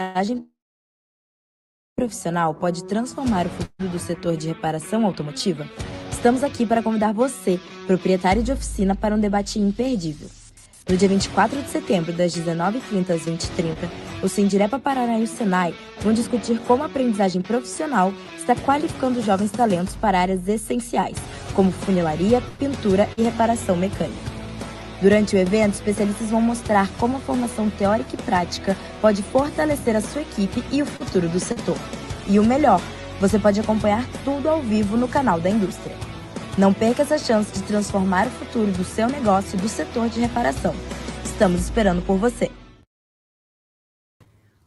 aprendizagem profissional pode transformar o futuro do setor de reparação automotiva? Estamos aqui para convidar você, proprietário de oficina, para um debate imperdível. No dia 24 de setembro, das 19h30 às 20h30, o Sindirepa Paraná e o Senai vão discutir como a aprendizagem profissional está qualificando jovens talentos para áreas essenciais, como funilaria, pintura e reparação mecânica. Durante o evento, especialistas vão mostrar como a formação teórica e prática pode fortalecer a sua equipe e o futuro do setor. E o melhor, você pode acompanhar tudo ao vivo no canal da indústria. Não perca essa chance de transformar o futuro do seu negócio e do setor de reparação. Estamos esperando por você.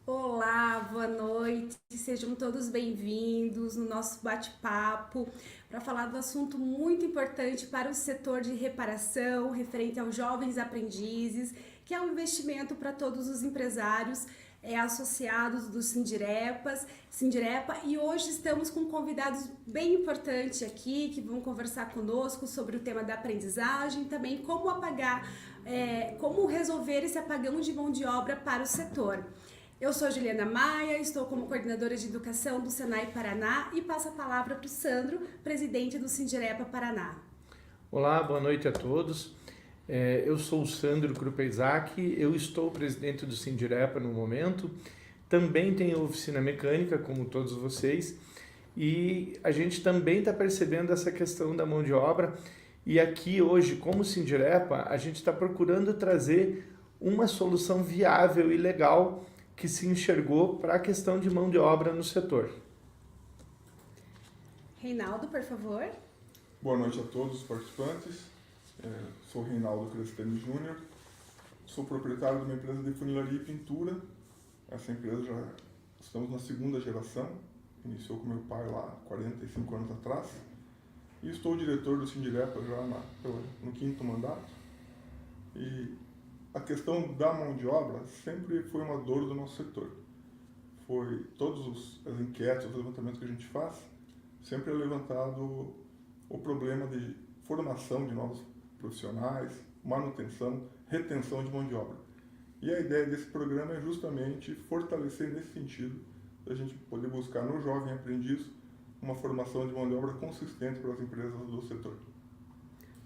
Olá, boa noite, sejam todos bem-vindos no nosso bate-papo para falar do assunto muito importante para o setor de reparação, referente aos jovens aprendizes, que é um investimento para todos os empresários associados do Sindirepa, e hoje estamos com convidados bem importantes aqui que vão conversar conosco sobre o tema da aprendizagem, também como resolver esse apagão de mão de obra para o setor. Eu sou Juliana Maia, estou como coordenadora de educação do Senai Paraná e passo a palavra para o Sandro, presidente do Sindirepa Paraná. Olá, boa noite a todos. Eu sou o Sandro Krupezak, eu estou presidente do Sindirepa no momento, também tenho oficina mecânica, como todos vocês, e a gente também está percebendo essa questão da mão de obra, e aqui hoje, como Sindirepa, a gente está procurando trazer uma solução viável e legal que se enxergou para a questão de mão de obra no setor. Reinaldo, por favor. Boa noite a todos os participantes. Sou Reinaldo Crestani Júnior. Sou proprietário de uma empresa de funilaria e pintura. Essa empresa já estamos na segunda geração. Iniciou com meu pai lá 45 anos atrás. E estou diretor do Sindirepa já no 5º mandato. E a questão da mão de obra sempre foi uma dor do nosso setor. Foi todos as enquetes, os levantamentos que a gente faz, sempre é levantado o problema de formação de novos profissionais, manutenção, retenção de mão de obra. E a ideia desse programa é justamente fortalecer nesse sentido, da gente poder buscar no jovem aprendiz uma formação de mão de obra consistente para as empresas do setor.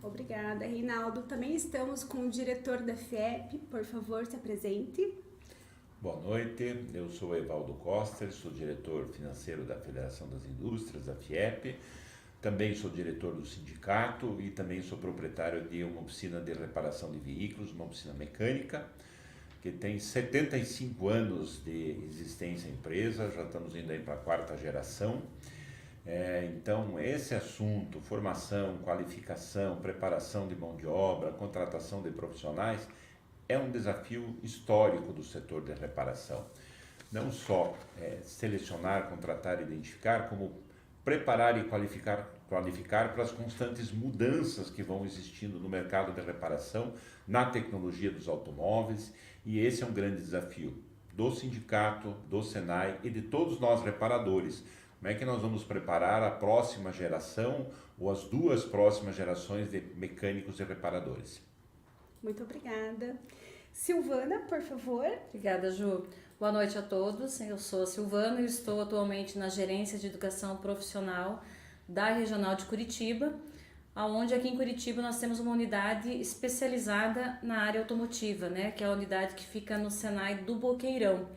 Obrigada, Reinaldo. Também estamos com o diretor da FIEP. Por favor, se apresente. Boa noite, eu sou Evaldo Costa, sou diretor financeiro da Federação das Indústrias, da FIEP. Também sou diretor do sindicato e também sou proprietário de uma oficina de reparação de veículos, uma oficina mecânica, que tem 75 anos de existência a empresa, já estamos indo aí para a 4ª geração. Então, esse assunto, formação, qualificação, preparação de mão de obra, contratação de profissionais, é um desafio histórico do setor de reparação. Não só selecionar, contratar e identificar, como preparar e qualificar para as constantes mudanças que vão existindo no mercado de reparação, na tecnologia dos automóveis, e esse é um grande desafio do sindicato, do Senai e de todos nós reparadores. Como é que nós vamos preparar a próxima geração ou as 2 próximas gerações de mecânicos e reparadores? Muito obrigada. Silvana, por favor. Obrigada, Ju. Boa noite a todos. Eu sou a Silvana e estou atualmente na Gerência de Educação Profissional da Regional de Curitiba, onde aqui em Curitiba nós temos uma unidade especializada na área automotiva, né, que é a unidade que fica no Senai do Boqueirão.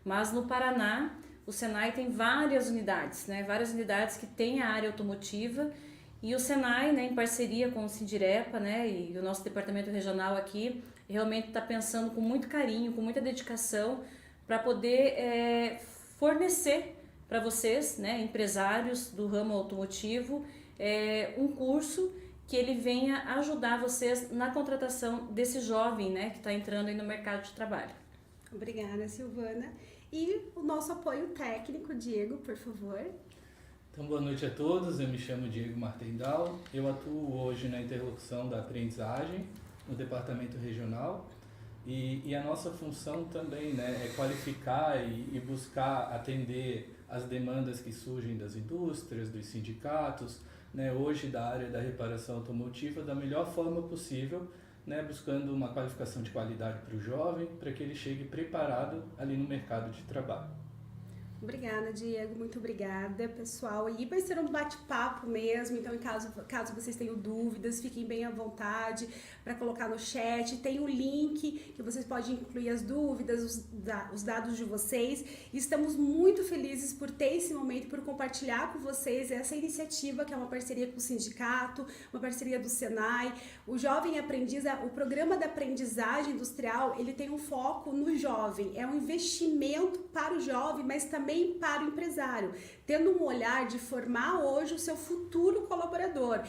Mas no Paraná, o Senai tem várias unidades, né? Várias unidades que têm a área automotiva, e o Senai, né, em parceria com o Sindirepa, né, e o nosso departamento regional aqui, realmente está pensando com muito carinho, com muita dedicação, para poder fornecer para vocês, né, empresários do ramo automotivo, um curso que ele venha ajudar vocês na contratação desse jovem, né, que está entrando aí no mercado de trabalho. Obrigada, Silvana. E o nosso apoio técnico, Diego, por favor. Então, boa noite a todos, eu me chamo Diego Martendal, eu atuo hoje na interlocução da aprendizagem no departamento regional e a nossa função também, né, é qualificar e buscar atender as demandas que surgem das indústrias, dos sindicatos, né, hoje da área da reparação automotiva da melhor forma possível, né, buscando uma qualificação de qualidade para o jovem, para que ele chegue preparado ali no mercado de trabalho. Obrigada, Diego. Muito obrigada, pessoal. E vai ser um bate-papo mesmo, então caso vocês tenham dúvidas, fiquem bem à vontade para colocar no chat. Tem o link que vocês podem incluir as dúvidas, os dados de vocês. E estamos muito felizes por ter esse momento, por compartilhar com vocês essa iniciativa, que é uma parceria com o sindicato, uma parceria do Senai. O Jovem Aprendiz, o programa da aprendizagem industrial, ele tem um foco no jovem. É um investimento para o jovem, mas também para o empresário, tendo um olhar de formar hoje o seu futuro colaborador,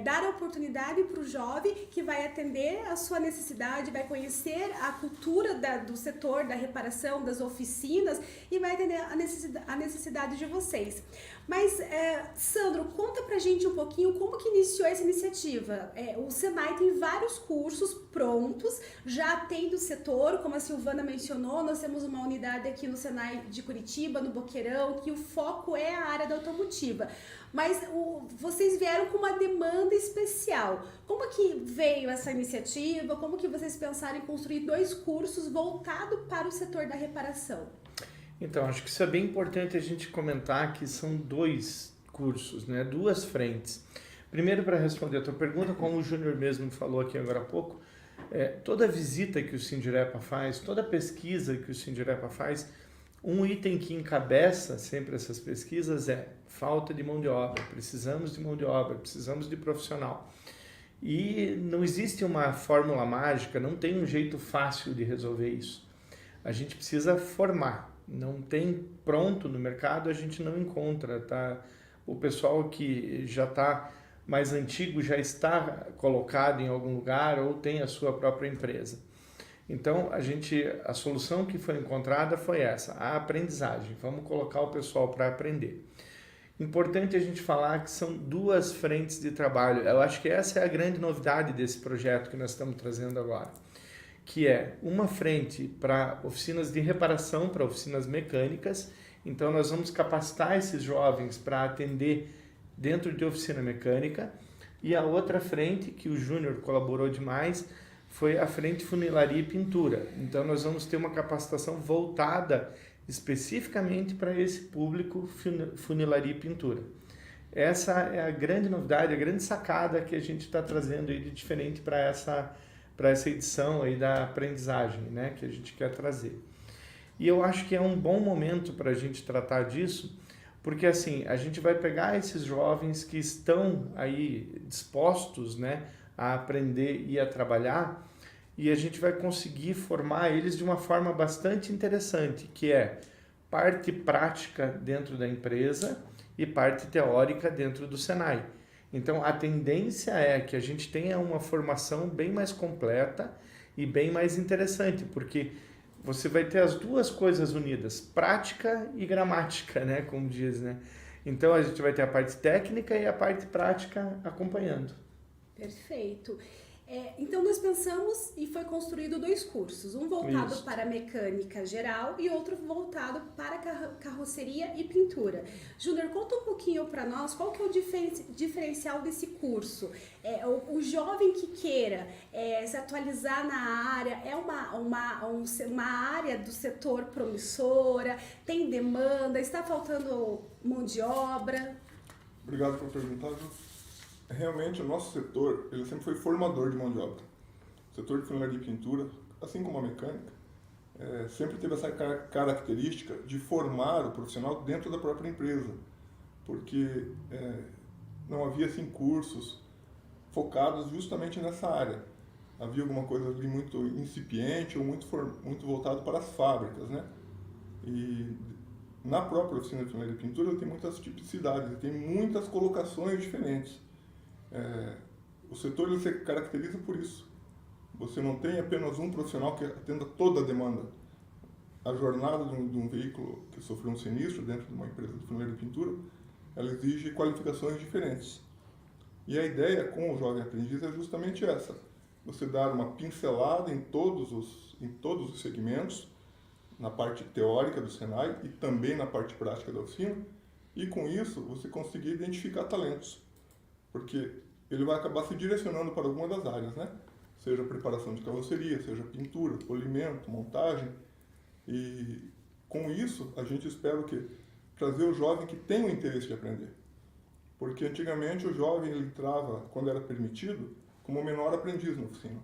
dar a oportunidade para o jovem que vai atender a sua necessidade, vai conhecer a cultura do setor da reparação, das oficinas e vai atender a necessidade de vocês. Mas, Sandro, conta pra gente um pouquinho como que iniciou essa iniciativa. O Senai tem vários cursos prontos, já tem do setor, como a Silvana mencionou, nós temos uma unidade aqui no Senai de Curitiba, no Boqueirão, que o foco é a área da automotiva. Mas vocês vieram com uma demanda especial. Como que veio essa iniciativa? Como que vocês pensaram em construir 2 cursos voltados para o setor da reparação? Então, acho que isso é bem importante a gente comentar que são 2 cursos, né? 2 frentes. Primeiro, para responder a tua pergunta, como o Júnior mesmo falou aqui agora há pouco, toda visita que o Sindirepa faz, toda pesquisa que o Sindirepa faz, um item que encabeça sempre essas pesquisas é falta de mão de obra, precisamos de mão de obra, precisamos de profissional. E não existe uma fórmula mágica, não tem um jeito fácil de resolver isso. A gente precisa formar. Não tem pronto no mercado, a gente não encontra, tá? O pessoal que já está mais antigo já está colocado em algum lugar ou tem a sua própria empresa. Então, a solução que foi encontrada foi essa, a aprendizagem. Vamos colocar o pessoal para aprender. Importante a gente falar que são 2 frentes de trabalho. Eu acho que essa é a grande novidade desse projeto que nós estamos trazendo agora, que é uma frente para oficinas de reparação, para oficinas mecânicas. Então, nós vamos capacitar esses jovens para atender dentro de oficina mecânica. E a outra frente, que o Júnior colaborou demais, foi a frente funilaria e pintura. Então, nós vamos ter uma capacitação voltada especificamente para esse público funilaria e pintura. Essa é a grande novidade, a grande sacada que a gente está trazendo aí de diferente para essa edição aí da aprendizagem, né, que a gente quer trazer. E eu acho que é um bom momento para a gente tratar disso, porque assim, a gente vai pegar esses jovens que estão aí dispostos, né, a aprender e a trabalhar, e a gente vai conseguir formar eles de uma forma bastante interessante, que é parte prática dentro da empresa e parte teórica dentro do Senai. Então, a tendência é que a gente tenha uma formação bem mais completa e bem mais interessante, porque você vai ter as 2 coisas unidas, prática e gramática, né, como diz, né? Então, a gente vai ter a parte técnica e a parte prática acompanhando. Perfeito. Então, nós pensamos e foi construído 2 cursos, um voltado para a mecânica geral e outro voltado para carroceria e pintura. Júnior, conta um pouquinho para nós qual que é o diferencial desse curso. O jovem que queira se atualizar na área, é uma área do setor promissora, tem demanda, está faltando mão de obra? Obrigado por perguntar, Ju. Realmente, o nosso setor, ele sempre foi formador de mão de obra. O setor de funilaria e pintura, assim como a mecânica, sempre teve essa característica de formar o profissional dentro da própria empresa, porque não havia assim, cursos focados justamente nessa área. Havia alguma coisa ali muito incipiente ou muito voltado para as fábricas, né? E na própria oficina de funilaria e pintura, ele tem muitas tipicidades, ele tem muitas colocações diferentes. O setor ele se caracteriza por isso. Você não tem apenas um profissional que atenda toda a demanda. A jornada de um veículo que sofreu um sinistro dentro de uma empresa de funilaria e pintura, ela exige qualificações diferentes. E a ideia com o Jovem Aprendiz é justamente essa. Você dar uma pincelada em todos os segmentos, na parte teórica do Senai e também na parte prática da oficina, e com isso você conseguir identificar talentos. Porque ele vai acabar se direcionando para alguma das áreas, né? seja preparação de carroceria, seja pintura, polimento, montagem. E com isso, a gente espera o quê? Trazer o jovem que tem o interesse de aprender. Porque antigamente o jovem ele entrava, quando era permitido, como menor aprendiz na oficina.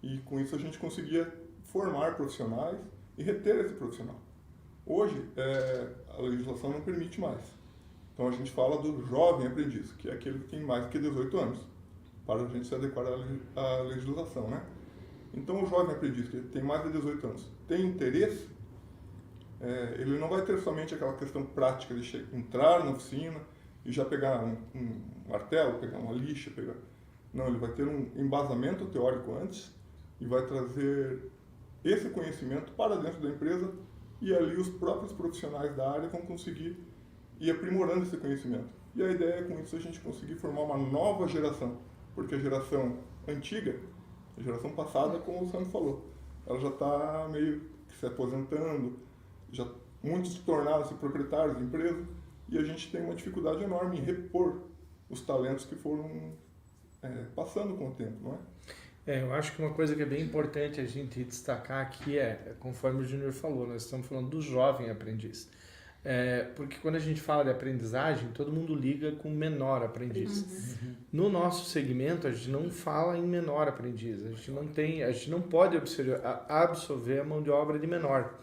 E com isso a gente conseguia formar profissionais e reter esse profissional. Hoje, a legislação não permite mais. Então a gente fala do jovem aprendiz, que é aquele que tem mais que 18 anos, para a gente se adequar à legislação, né? Então o jovem aprendiz que tem mais de 18 anos, tem interesse, ele não vai ter somente aquela questão prática de entrar na oficina e já pegar um martelo, pegar uma lixa, Não, ele vai ter um embasamento teórico antes e vai trazer esse conhecimento para dentro da empresa e ali os próprios profissionais da área vão conseguir ir aprimorando esse conhecimento. E a ideia é com isso a gente conseguir formar uma nova geração, porque a geração antiga, a geração passada, como o Sandro falou, ela já está meio que se aposentando, muitos tornaram-se proprietários de empresa e a gente tem uma dificuldade enorme em repor os talentos que foram passando com o tempo, não é? Eu acho que uma coisa que é bem importante a gente destacar aqui conforme o Júnior falou, nós estamos falando do jovem aprendiz. Porque quando a gente fala de aprendizagem, todo mundo liga com menor aprendiz. No nosso segmento, a gente não fala em menor aprendiz, a gente não pode absorver a mão de obra de menor.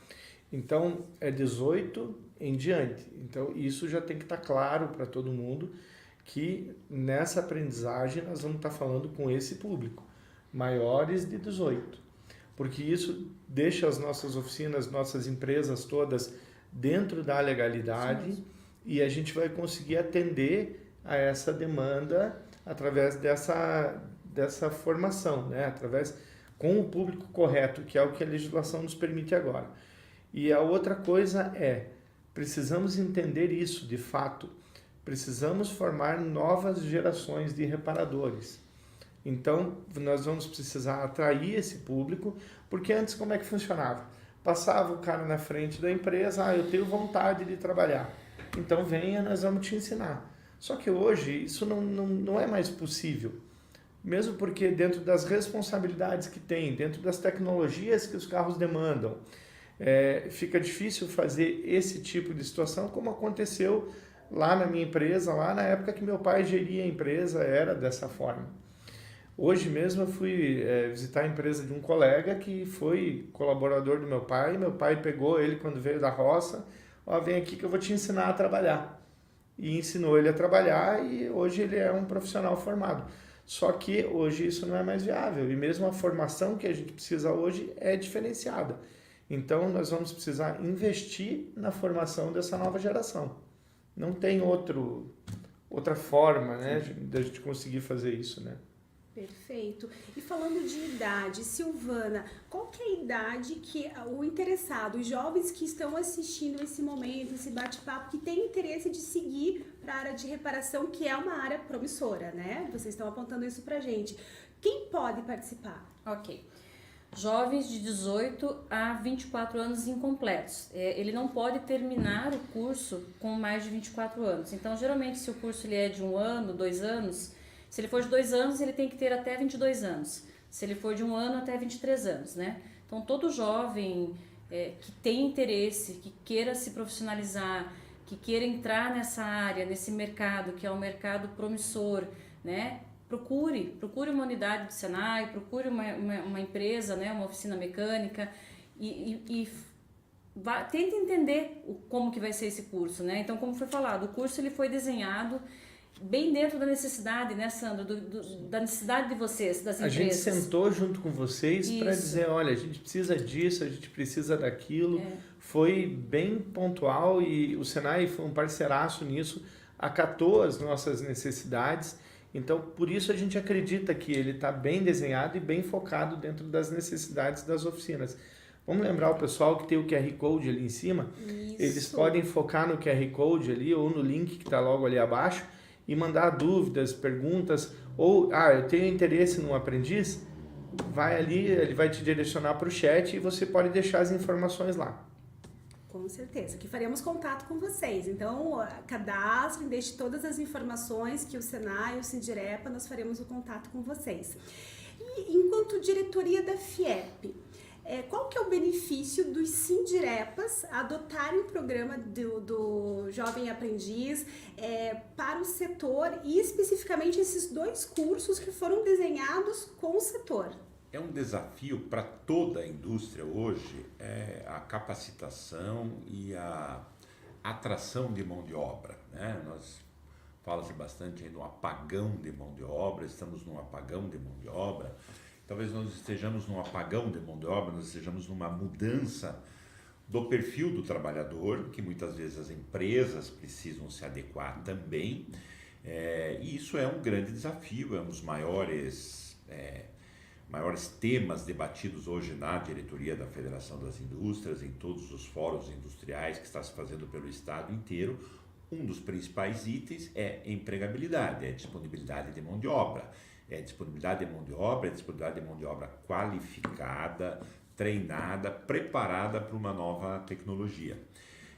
Então, é 18 em diante. Então, isso já tem que estar claro para todo mundo que nessa aprendizagem nós vamos estar falando com esse público, maiores de 18. Porque isso deixa as nossas oficinas, nossas empresas todas dentro da legalidade e a gente vai conseguir atender a essa demanda através dessa formação, né? Com o público correto, que é o que a legislação nos permite agora. E a outra coisa precisamos entender isso de fato, precisamos formar novas gerações de reparadores. Então, nós vamos precisar atrair esse público, porque antes como é que funcionava? Passava o cara na frente da empresa, eu tenho vontade de trabalhar, então venha, nós vamos te ensinar. Só que hoje isso não é mais possível, mesmo porque dentro das responsabilidades que tem, dentro das tecnologias que os carros demandam, fica difícil fazer esse tipo de situação, como aconteceu lá na minha empresa, lá na época que meu pai geria a empresa, era dessa forma. Hoje mesmo eu fui visitar a empresa de um colega que foi colaborador do meu pai pegou ele quando veio da roça, vem aqui que eu vou te ensinar a trabalhar. E ensinou ele a trabalhar e hoje ele é um profissional formado. Só que hoje isso não é mais viável e mesmo a formação que a gente precisa hoje é diferenciada. Então nós vamos precisar investir na formação dessa nova geração. Não tem outra forma, né, de a gente conseguir fazer isso, né? Perfeito. E falando de idade, Silvana, qual que é a idade que o interessado, os jovens que estão assistindo esse momento, esse bate-papo, que tem interesse de seguir para a área de reparação, que é uma área promissora, né? Vocês estão apontando isso pra gente. Quem pode participar? Ok. Jovens de 18 a 24 anos incompletos. Ele não pode terminar o curso com mais de 24 anos. Então, geralmente, se o curso ele é de 1 ano, 2 anos, se ele for de 2 anos, ele tem que ter até 22 anos. Se ele for de 1 ano, até 23 anos, né? Então, todo jovem que tem interesse, que queira se profissionalizar, que queira entrar nessa área, nesse mercado, que é um mercado promissor, né? Procure uma unidade do Senai, procure uma empresa, né, uma oficina mecânica e tente entender como que vai ser esse curso, né? Então, como foi falado, o curso ele foi desenhado bem dentro da necessidade, né, Sandro, da necessidade de vocês, das empresas. A gente sentou junto com vocês para dizer, olha, a gente precisa disso, a gente precisa daquilo. Foi bem pontual e o Senai foi um parceiraço nisso, acatou as nossas necessidades. Então, por isso a gente acredita que ele está bem desenhado e bem focado dentro das necessidades das oficinas. Vamos lembrar o pessoal que tem o QR Code ali em cima? Isso. Eles podem focar no QR Code ali ou no link que está logo ali abaixo e mandar dúvidas, perguntas, ou, eu tenho interesse num aprendiz, vai ali, ele vai te direcionar para o chat e você pode deixar as informações lá. Com certeza, que faremos contato com vocês. Então, cadastrem, deixe todas as informações que o Senai e o Sindirepa, nós faremos o contato com vocês. E enquanto diretoria da FIEP, qual que é o benefício dos Sindirepas adotarem o programa do Jovem Aprendiz para o setor e especificamente esses 2 cursos que foram desenhados com o setor? É um desafio para toda a indústria hoje, a capacitação e a atração de mão de obra, né? Fala-se bastante aí no apagão de mão de obra, estamos num apagão de mão de obra. Talvez nós estejamos num apagão de mão de obra, nós estejamos numa mudança do perfil do trabalhador, que muitas vezes as empresas precisam se adequar também, e isso é um grande desafio, é um dos maiores temas debatidos hoje na diretoria da Federação das Indústrias, em todos os fóruns industriais que está se fazendo pelo estado inteiro. Um dos principais itens é empregabilidade, é disponibilidade de mão de obra. Disponibilidade de mão de obra, disponibilidade de mão de obra qualificada, treinada, preparada para uma nova tecnologia.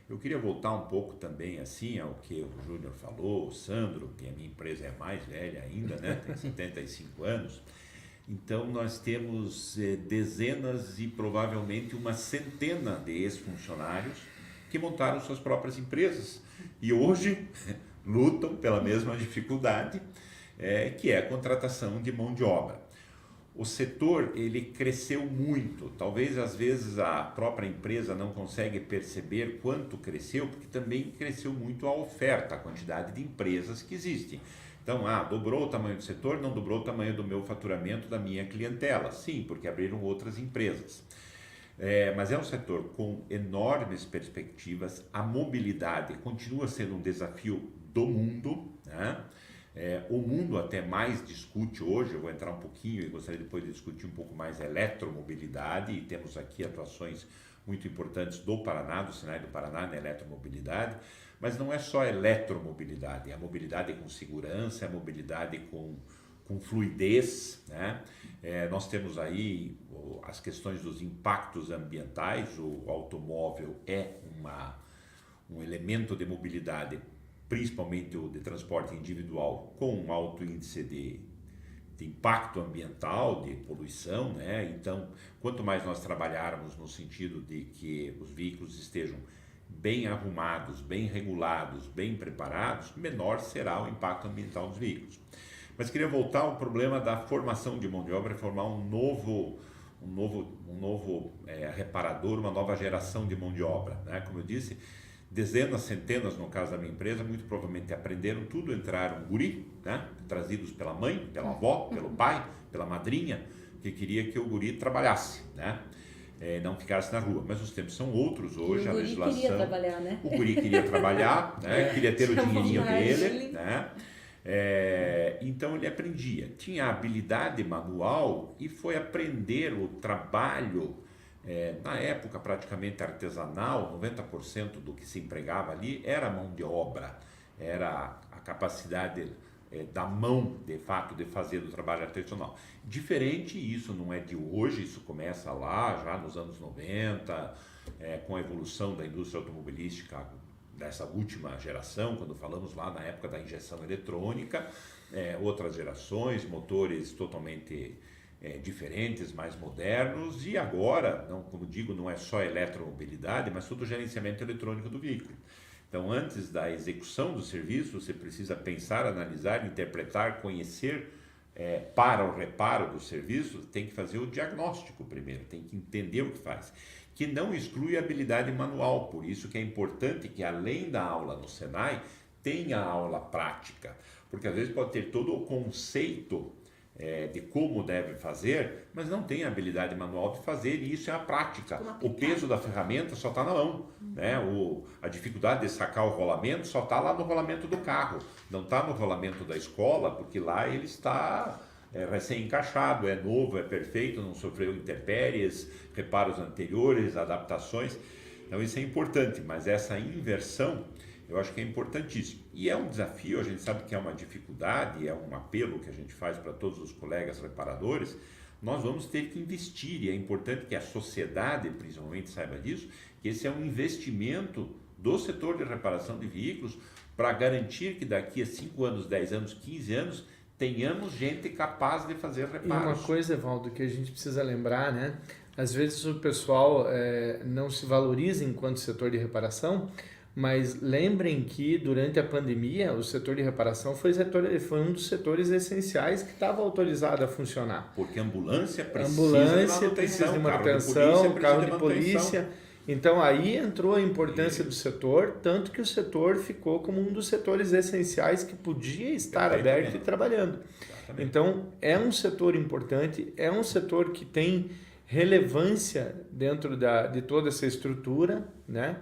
Eu queria voltar um pouco também assim ao que o Júnior falou, o Sandro, que a minha empresa é mais velha ainda, né? Tem 75 anos. Então nós temos dezenas e provavelmente uma centena de ex-funcionários que montaram suas próprias empresas e hoje lutam pela mesma dificuldade, que é a contratação de mão de obra. O setor ele cresceu muito, talvez às vezes a própria empresa não consegue perceber quanto cresceu, porque também cresceu muito a oferta, a quantidade de empresas que existem. Então, dobrou o tamanho do setor, não dobrou o tamanho do meu faturamento, da minha clientela. Sim, porque abriram outras empresas. Mas é um setor com enormes perspectivas, a mobilidade continua sendo um desafio do mundo, né? O mundo até mais discute hoje, eu vou entrar um pouquinho e gostaria depois de discutir um pouco mais a eletromobilidade, e temos aqui atuações muito importantes do Paraná, do Senai do Paraná na eletromobilidade, mas não é só a eletromobilidade, é a mobilidade com segurança, é a mobilidade com fluidez, né? Nós temos aí as questões dos impactos ambientais, o automóvel é um elemento de mobilidade, principalmente o de transporte individual, com um alto índice de impacto ambiental, de poluição, né? Então, quanto mais nós trabalharmos no sentido de que os veículos estejam bem arrumados, bem regulados, bem preparados, menor será o impacto ambiental dos veículos. Mas queria voltar ao problema da formação de mão de obra e formar um novo reparador, uma nova geração de mão de obra, né? Como eu disse, dezenas, centenas, no caso da minha empresa, muito provavelmente aprenderam tudo, entraram guri, né? Trazidos pela mãe, pela avó, pelo pai, pela madrinha, que queria que o guri trabalhasse, né? Não ficasse na rua. Mas os tempos são outros hoje, a legislação... Queria trabalhar, né? O guri queria trabalhar, né? Queria ter o dinheirinho dele, né? Então ele aprendia, tinha habilidade manual e foi aprender o trabalho, na época praticamente artesanal. 90% do que se empregava ali era mão de obra, era a capacidade da mão, de fato, de fazer do trabalho artesanal. Diferente, isso não é de hoje, isso começa lá já nos anos 90, com a evolução da indústria automobilística dessa última geração, quando falamos lá na época da injeção eletrônica, outras gerações, motores totalmente diferentes, mais modernos, e agora, como digo, não é só eletromobilidade, mas todo o gerenciamento eletrônico do veículo. Então, antes da execução do serviço, você precisa pensar, analisar, interpretar, conhecer, para o reparo do serviço, tem que fazer o diagnóstico primeiro, tem que entender o que faz, que não exclui a habilidade manual. Por isso que é importante que, além da aula no Senai, tenha a aula prática, porque às vezes pode ter todo o conceito de como deve fazer, mas não tem a habilidade manual de fazer, e isso é a prática. O peso da ferramenta só está na mão, né? A dificuldade de sacar o rolamento só está lá no rolamento do carro, não está no rolamento da escola, porque lá ele está recém-encaixado, é novo, é perfeito, não sofreu intempéries, reparos anteriores, adaptações. Então isso é importante, mas essa inversão eu acho que é importantíssimo. E é um desafio, a gente sabe que é uma dificuldade, é um apelo que a gente faz para todos os colegas reparadores. Nós vamos ter que investir, e é importante que a sociedade principalmente saiba disso, que esse é um investimento do setor de reparação de veículos para garantir que daqui a 5 anos, 10 anos, 15 anos, tenhamos gente capaz de fazer E reparos. uma coisa, Evaldo, que a gente precisa lembrar, né? Às vezes o pessoal não se valoriza enquanto setor de reparação, mas lembrem que durante a pandemia o setor de reparação foi um dos setores essenciais que estava autorizado a funcionar. Porque a ambulância precisa de manutenção, carro de polícia. Então aí entrou a importância do setor, tanto que o setor ficou como um dos setores essenciais que podia estar aberto e trabalhando. Exatamente. Então é um setor importante, é um setor que tem relevância dentro de toda essa estrutura, né?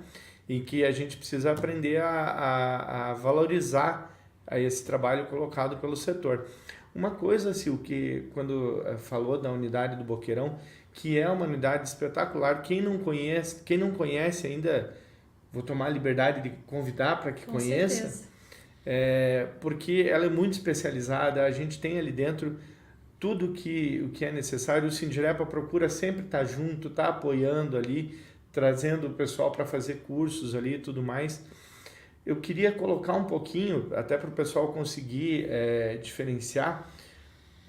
E que a gente precisa aprender a valorizar esse trabalho colocado pelo setor. Uma coisa, Sil, que quando falou da unidade do Boqueirão, que é uma unidade espetacular, quem não conhece ainda, vou tomar a liberdade de convidar para que Com conheça, certeza. porque ela é muito especializada, a gente tem ali dentro tudo o que é necessário, o Sindirepa procura sempre estar junto, estar apoiando ali, trazendo o pessoal para fazer cursos ali e tudo mais. Eu queria colocar um pouquinho, até para o pessoal conseguir diferenciar,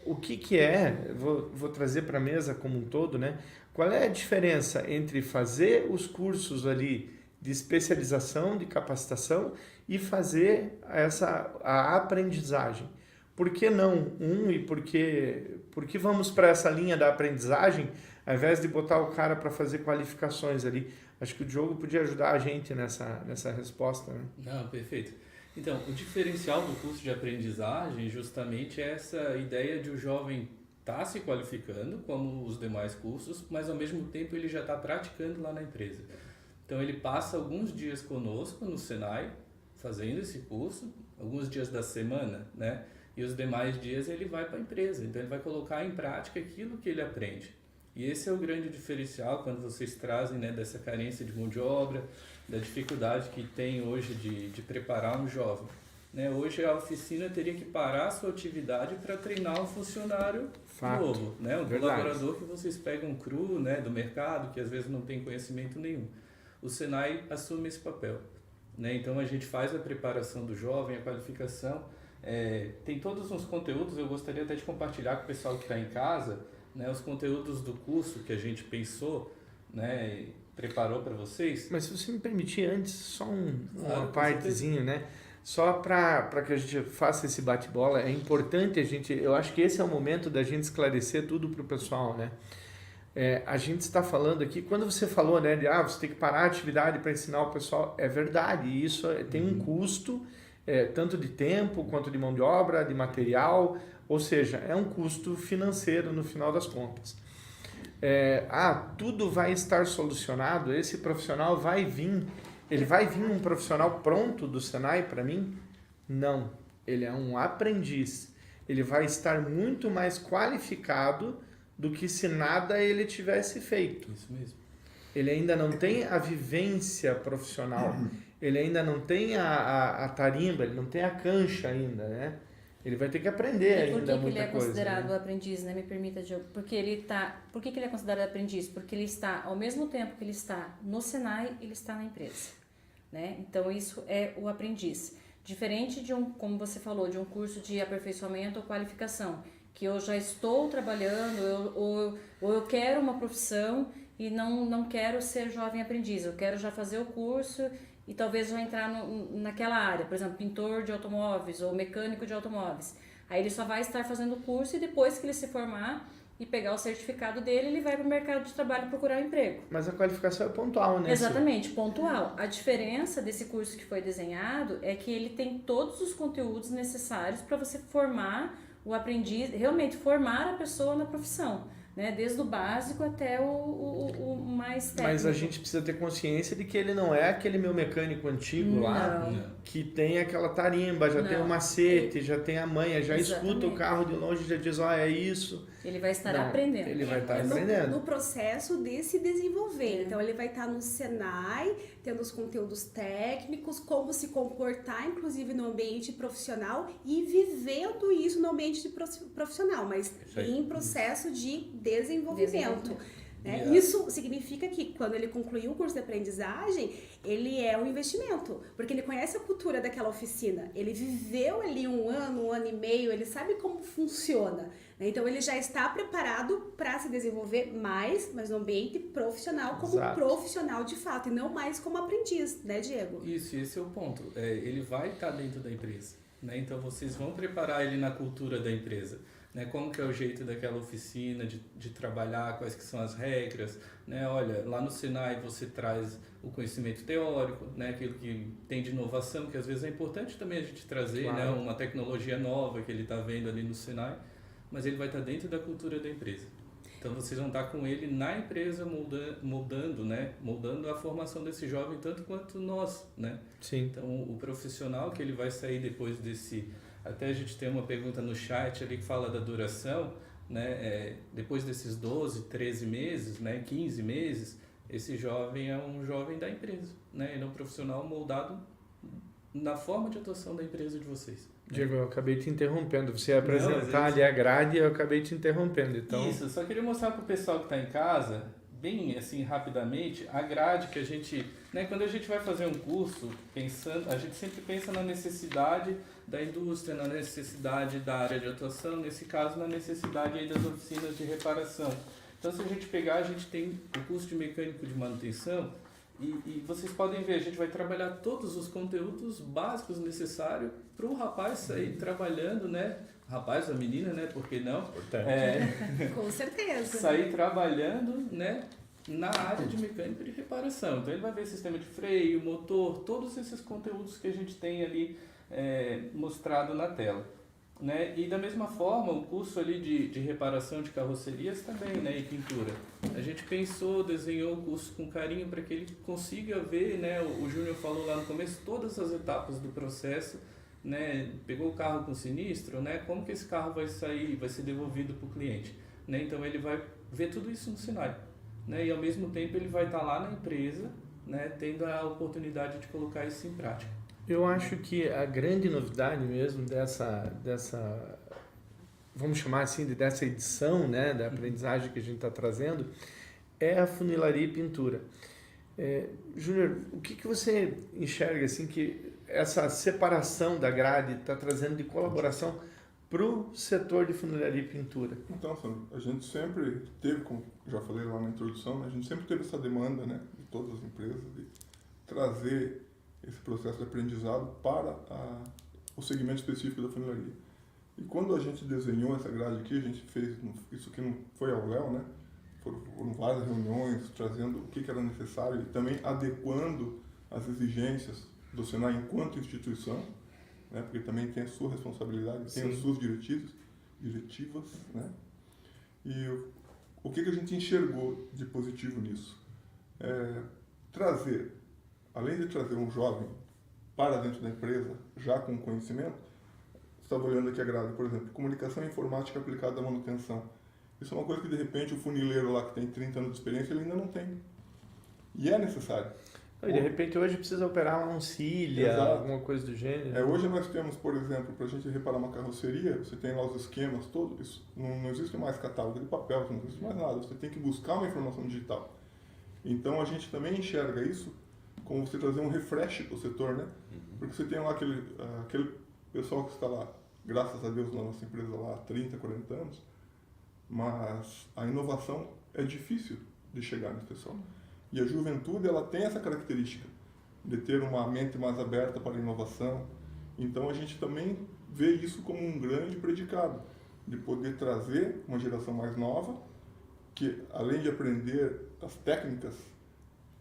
o que é, vou trazer para a mesa como um todo, né? Qual é a diferença entre fazer os cursos ali de especialização, de capacitação e fazer a aprendizagem? Por que não e por que vamos para essa linha da aprendizagem, ao invés de botar o cara para fazer qualificações ali? Acho que o Diogo podia ajudar a gente nessa resposta, né? Não, perfeito. Então, o diferencial do curso de aprendizagem justamente é essa ideia de o jovem estar se qualificando, como os demais cursos, mas ao mesmo tempo ele já está praticando lá na empresa. Então, ele passa alguns dias conosco no Senai, fazendo esse curso, alguns dias da semana, né? E os demais dias ele vai para a empresa, então ele vai colocar em prática aquilo que ele aprende. E esse é o grande diferencial quando vocês trazem, né, dessa carência de mão de obra, da dificuldade que tem hoje de preparar um jovem. Né? Hoje a oficina teria que parar a sua atividade para treinar um funcionário novo, né? Um colaborador que vocês pegam cru, né, do mercado, que às vezes não tem conhecimento nenhum. O Senai assume esse papel. Né? Então a gente faz a preparação do jovem, a qualificação. Tem todos os conteúdos, eu gostaria até de compartilhar com o pessoal que está em casa, né, os conteúdos do curso que a gente pensou, né, preparou para vocês. Mas se você me permitir antes, só uma com partezinha, né? Só para que a gente faça esse bate-bola, é importante eu acho que esse é o momento da gente esclarecer tudo para o pessoal, né? A gente está falando aqui, quando você falou, né, de você tem que parar a atividade para ensinar o pessoal, é verdade, isso tem um custo, tanto de tempo quanto de mão de obra, de material, ou seja, é um custo financeiro no final das contas. Tudo vai estar solucionado, esse profissional vai vir um profissional pronto do Senai para mim? Não, ele é um aprendiz, ele vai estar muito mais qualificado do que se nada ele tivesse feito. Isso mesmo. Ele ainda não tem a vivência profissional, ele ainda não tem a tarimba, ele não tem a cancha ainda, né? Ele vai ter que aprender ainda muita coisa. Por que ele é considerado né? aprendiz, né? Me permita, Diogo. Por que ele é considerado aprendiz? Porque ele está, ao mesmo tempo que ele está no Senai, ele está na empresa, né? Então, isso é o aprendiz. Diferente de como você falou, de um curso de aperfeiçoamento ou qualificação, que eu já estou trabalhando, ou eu quero uma profissão e não quero ser jovem aprendiz, eu quero já fazer o curso e talvez já entrar naquela área, por exemplo, pintor de automóveis ou mecânico de automóveis. Aí ele só vai estar fazendo o curso e depois que ele se formar e pegar o certificado dele, ele vai para o mercado de trabalho procurar um emprego. Mas a qualificação é pontual, né? Exatamente, pontual. A diferença desse curso que foi desenhado é que ele tem todos os conteúdos necessários para você formar o aprendiz, realmente formar a pessoa na profissão. Né? Desde o básico até o mais técnico. Mas a gente precisa ter consciência de que ele não é aquele meu mecânico antigo lá, que tem aquela tarimba, já tem o macete, já tem a manha, já escuta o carro de longe e já diz, é isso. Ele vai estar aprendendo. Ele vai estar aprendendo. No processo de se desenvolver. Então, ele vai estar no Senai, tendo os conteúdos técnicos, como se comportar, inclusive no ambiente profissional e vivendo isso no ambiente profissional, mas em processo de desenvolvimento. Né? Isso significa que quando ele concluir o curso de aprendizagem, ele é um investimento, porque ele conhece a cultura daquela oficina, ele viveu ali um ano e meio, ele sabe como funciona, né? Então ele já está preparado para se desenvolver mais, mas no ambiente profissional, como profissional de fato, e não mais como aprendiz, né, Diego? Isso, esse é o ponto. Ele vai estar dentro da empresa, né? Então vocês vão preparar ele na cultura da empresa. Né, como que é o jeito daquela oficina de trabalhar, quais que são as regras, né? Olha, lá no Senai você traz o conhecimento teórico, né? Aquilo que tem de inovação, que às vezes é importante também a gente trazer, né? Uma tecnologia nova que ele está vendo ali no Senai, mas ele vai estar dentro da cultura da empresa. Então vocês vão estar com ele na empresa moldando, né? Moldando a formação desse jovem tanto quanto nós, né? Sim. Então o profissional que ele vai sair depois desse... Até a gente tem uma pergunta no chat ali que fala da duração, né? Depois desses 12, 13 meses, né? 15 meses, esse jovem é um jovem da empresa, né? Ele é um profissional moldado na forma de atuação da empresa de vocês. Né? Diego, eu acabei te interrompendo. Você ia apresentar ali a grade e eu acabei te interrompendo. Então... Isso, só queria mostrar para o pessoal que está em casa, bem assim, rapidamente, a grade que a gente... Né, quando a gente vai fazer um curso, a gente sempre pensa na necessidade da indústria, na necessidade da área de atuação, nesse caso, na necessidade aí das oficinas de reparação. Então, se a gente pegar, a gente tem o curso de mecânico de manutenção e vocês podem ver, a gente vai trabalhar todos os conteúdos básicos necessários para o rapaz sair trabalhando, né? Rapaz, a menina, né? Por que não? Com certeza. Sair trabalhando, né? Na área de mecânica de reparação. Então ele vai ver sistema de freio, motor, todos esses conteúdos que a gente tem ali mostrado na tela. Né? E da mesma forma, o curso ali de reparação de carrocerias também, né? E pintura. A gente pensou, desenhou o curso com carinho para que ele consiga ver, né? O Júnior falou lá no começo, todas as etapas do processo, né? Pegou o carro com sinistro, né? Como que esse carro vai sair, vai ser devolvido para o cliente. Né? Então ele vai ver tudo isso no Senai. Né? E ao mesmo tempo ele vai estar lá na empresa, né? Tendo a oportunidade de colocar isso em prática. Eu acho que a grande novidade mesmo dessa vamos chamar assim, dessa edição, né, da aprendizagem que a gente está trazendo, é a funilaria e pintura. Júnior, o que você enxerga assim que essa separação da grade está trazendo de colaboração para o setor de funilaria e pintura? Então, Sandro, a gente sempre teve, como já falei lá na introdução, né, a gente sempre teve essa demanda, né, de todas as empresas de trazer esse processo de aprendizado para o segmento específico da funilaria. E quando a gente desenhou essa grade aqui, a gente fez, isso aqui não foi ao léu, né? Foram várias reuniões trazendo o que era necessário e também adequando as exigências do Senai enquanto instituição, né? Porque também tem a sua responsabilidade, tem as suas diretivas, né? E o que a gente enxergou de positivo nisso? Além de trazer um jovem para dentro da empresa, já com conhecimento, estava olhando aqui a grade, por exemplo, comunicação e informática aplicada à manutenção. Isso é uma coisa que, de repente, o funileiro lá que tem 30 anos de experiência, ele ainda não tem. E é necessário. E, de repente, hoje precisa operar uma ancilha, alguma coisa do gênero. Hoje nós temos, por exemplo, para a gente reparar uma carroceria, você tem lá os esquemas todos, isso, não existe mais catálogo de papel, não existe mais nada, você tem que buscar uma informação digital. Então, a gente também enxerga isso como você trazer um refresh para o setor, né? Porque você tem lá aquele pessoal que está lá, graças a Deus, na nossa empresa lá há 30, 40 anos, mas a inovação é difícil de chegar nesse pessoal. E a juventude, ela tem essa característica de ter uma mente mais aberta para a inovação. Então, a gente também vê isso como um grande predicado, de poder trazer uma geração mais nova, que além de aprender as técnicas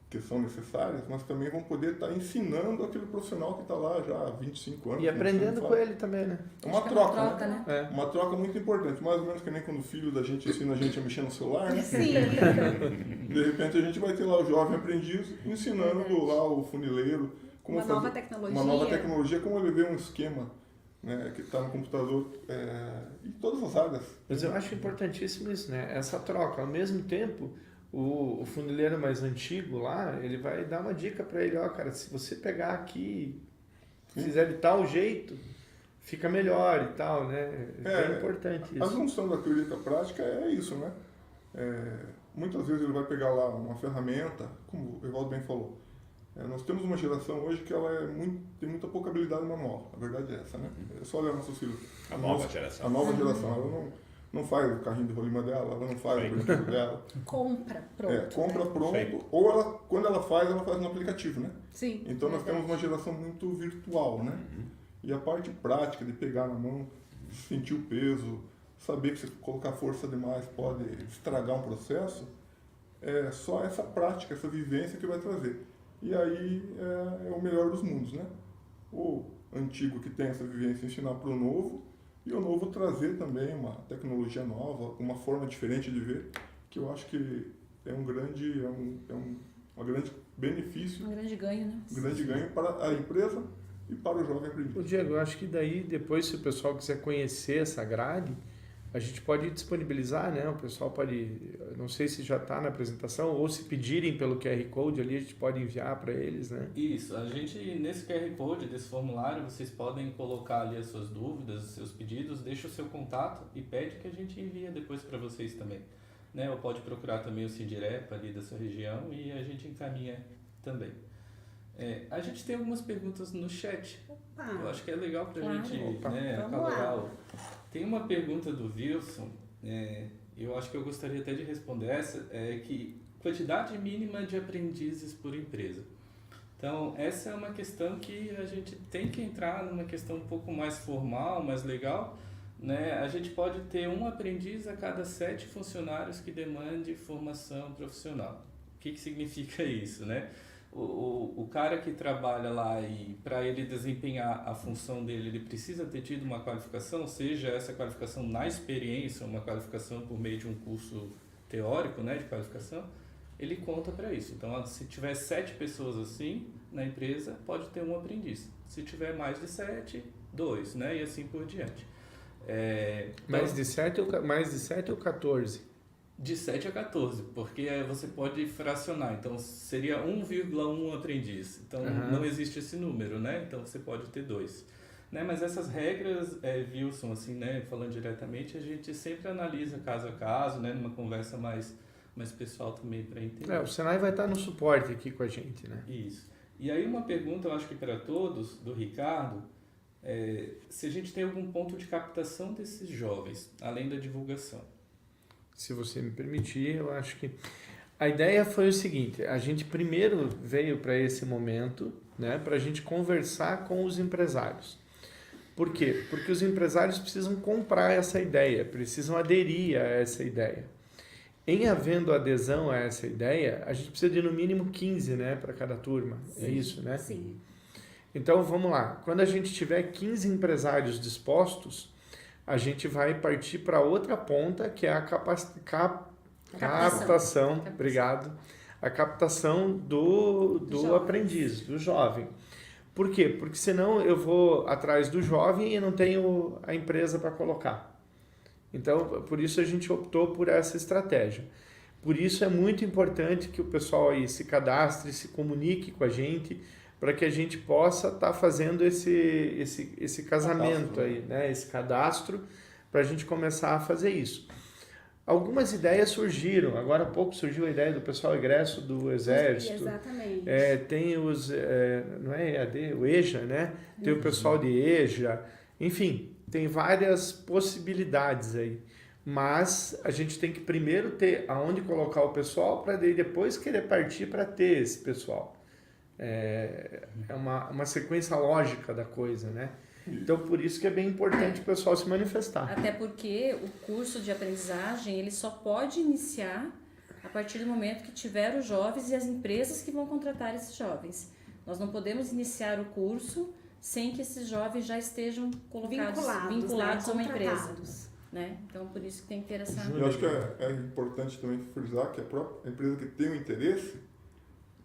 que são necessárias, mas também vão poder estar ensinando aquele profissional que está lá já há 25 anos. E aprendendo com ele também, né? É uma troca, né? Uma troca muito importante, mais ou menos que nem quando o filho da gente ensina a gente a mexer no celular, né? Sim. De repente a gente vai ter lá o jovem aprendiz ensinando lá o funileiro como uma nova tecnologia. Uma nova tecnologia, como ele vê um esquema, né, que está no computador em todas as áreas. Mas eu acho importantíssimo isso, né? Essa troca. Ao mesmo tempo, o funileiro mais antigo lá, ele vai dar uma dica para ele, ó, cara, se você pegar aqui, fizer de tal jeito, fica melhor e tal, né? É importante isso. A junção da teoria com a prática é isso, né? muitas vezes ele vai pegar lá uma ferramenta, como o Evaldo bem falou. Nós temos uma geração hoje que ela tem muita pouca habilidade manual, a verdade é essa, né? É só olhar nossos filhos. A nova geração. A nova geração, ela não faz o carrinho de rolimã dela, ela não faz o brinquedo dela. Compra pronto. Compra né? pronto, ou quando ela faz no aplicativo, né? Sim. Então nós temos uma geração muito virtual, né? E a parte prática de pegar na mão, sentir o peso, saber que se colocar força demais pode estragar um processo, é só essa prática, essa vivência que vai trazer. E aí é o melhor dos mundos, né? O antigo que tem essa vivência ensinar para o novo, e o novo trazer também uma tecnologia nova, uma forma diferente de ver, que eu acho que é um grande benefício, Um grande ganho, né? um grande ganho para a empresa e para o jovem aprendiz. Ô, Diego, eu acho que daí, depois, se o pessoal quiser conhecer essa grade, a gente pode disponibilizar, né? O pessoal pode, não sei se já está na apresentação, ou se pedirem pelo QR Code ali, a gente pode enviar para eles, né? Isso, a gente, nesse QR Code desse formulário, vocês podem colocar ali as suas dúvidas, os seus pedidos, deixa o seu contato e pede que a gente envia depois para vocês também. Né? Ou pode procurar também o Sindirepa ali da sua região e a gente encaminha também. A gente tem algumas perguntas no chat. Eu acho que é legal para a gente acalorar. Tem uma pergunta do Wilson, eu acho que eu gostaria até de responder essa, que quantidade mínima de aprendizes por empresa. Então, essa é uma questão que a gente tem que entrar numa questão um pouco mais formal, mais legal, né? A gente pode ter um aprendiz a cada 7 funcionários que demande formação profissional. O que significa isso, né? O cara que trabalha lá e para ele desempenhar a função dele, ele precisa ter tido uma qualificação, seja essa qualificação na experiência, uma qualificação por meio de um curso teórico, né, de qualificação, ele conta para isso. Então, se tiver 7 pessoas assim na empresa, pode ter um aprendiz. Se tiver mais de 7, 2, né, e assim por diante. Mais de 7 ou 14? De 7 a 14, porque você pode fracionar, então seria 1,1 aprendiz, então não existe esse número, né? Então você pode ter 2. Né? Mas essas regras, Wilson, assim, né? Falando diretamente, a gente sempre analisa caso a caso, né? Numa conversa mais pessoal também para entender. O Senai vai estar no suporte aqui com a gente, né? Isso. E aí uma pergunta, eu acho que para todos, do Ricardo, se a gente tem algum ponto de captação desses jovens, além da divulgação. Se você me permitir, eu acho que a ideia foi o seguinte: a gente primeiro veio para esse momento, né, para a gente conversar com os empresários. Por quê? Porque os empresários precisam comprar essa ideia, precisam aderir a essa ideia. Em havendo adesão a essa ideia, a gente precisa de no mínimo 15, né, para cada turma. Sim, é isso, né? Sim. Então vamos lá. Quando a gente tiver 15 empresários dispostos, a gente vai partir para outra ponta, que é a captação. Obrigado. A captação do aprendiz, do jovem. Por quê? Porque senão eu vou atrás do jovem e não tenho a empresa para colocar. Então, por isso a gente optou por essa estratégia. Por isso é muito importante que o pessoal aí se cadastre, se comunique com a gente, para que a gente possa estar fazendo esse casamento aí, né? Esse cadastro, para a gente começar a fazer isso. Algumas ideias surgiram. Agora há pouco surgiu a ideia do pessoal egresso do Exército. Exatamente. Tem os, não é EAD, o EJA, né? Tem o pessoal de EJA. Enfim, tem várias possibilidades aí. Mas a gente tem que primeiro ter aonde colocar o pessoal, para depois querer partir para ter esse pessoal. É uma sequência lógica da coisa, né? Então, por isso que é bem importante o pessoal se manifestar. Até porque o curso de aprendizagem, ele só pode iniciar a partir do momento que tiver os jovens e as empresas que vão contratar esses jovens. Nós não podemos iniciar o curso sem que esses jovens já estejam vinculados a uma empresa. Né? Então, por isso que tem que ter essa... Eu acho que é importante também frisar que a empresa que tem o interesse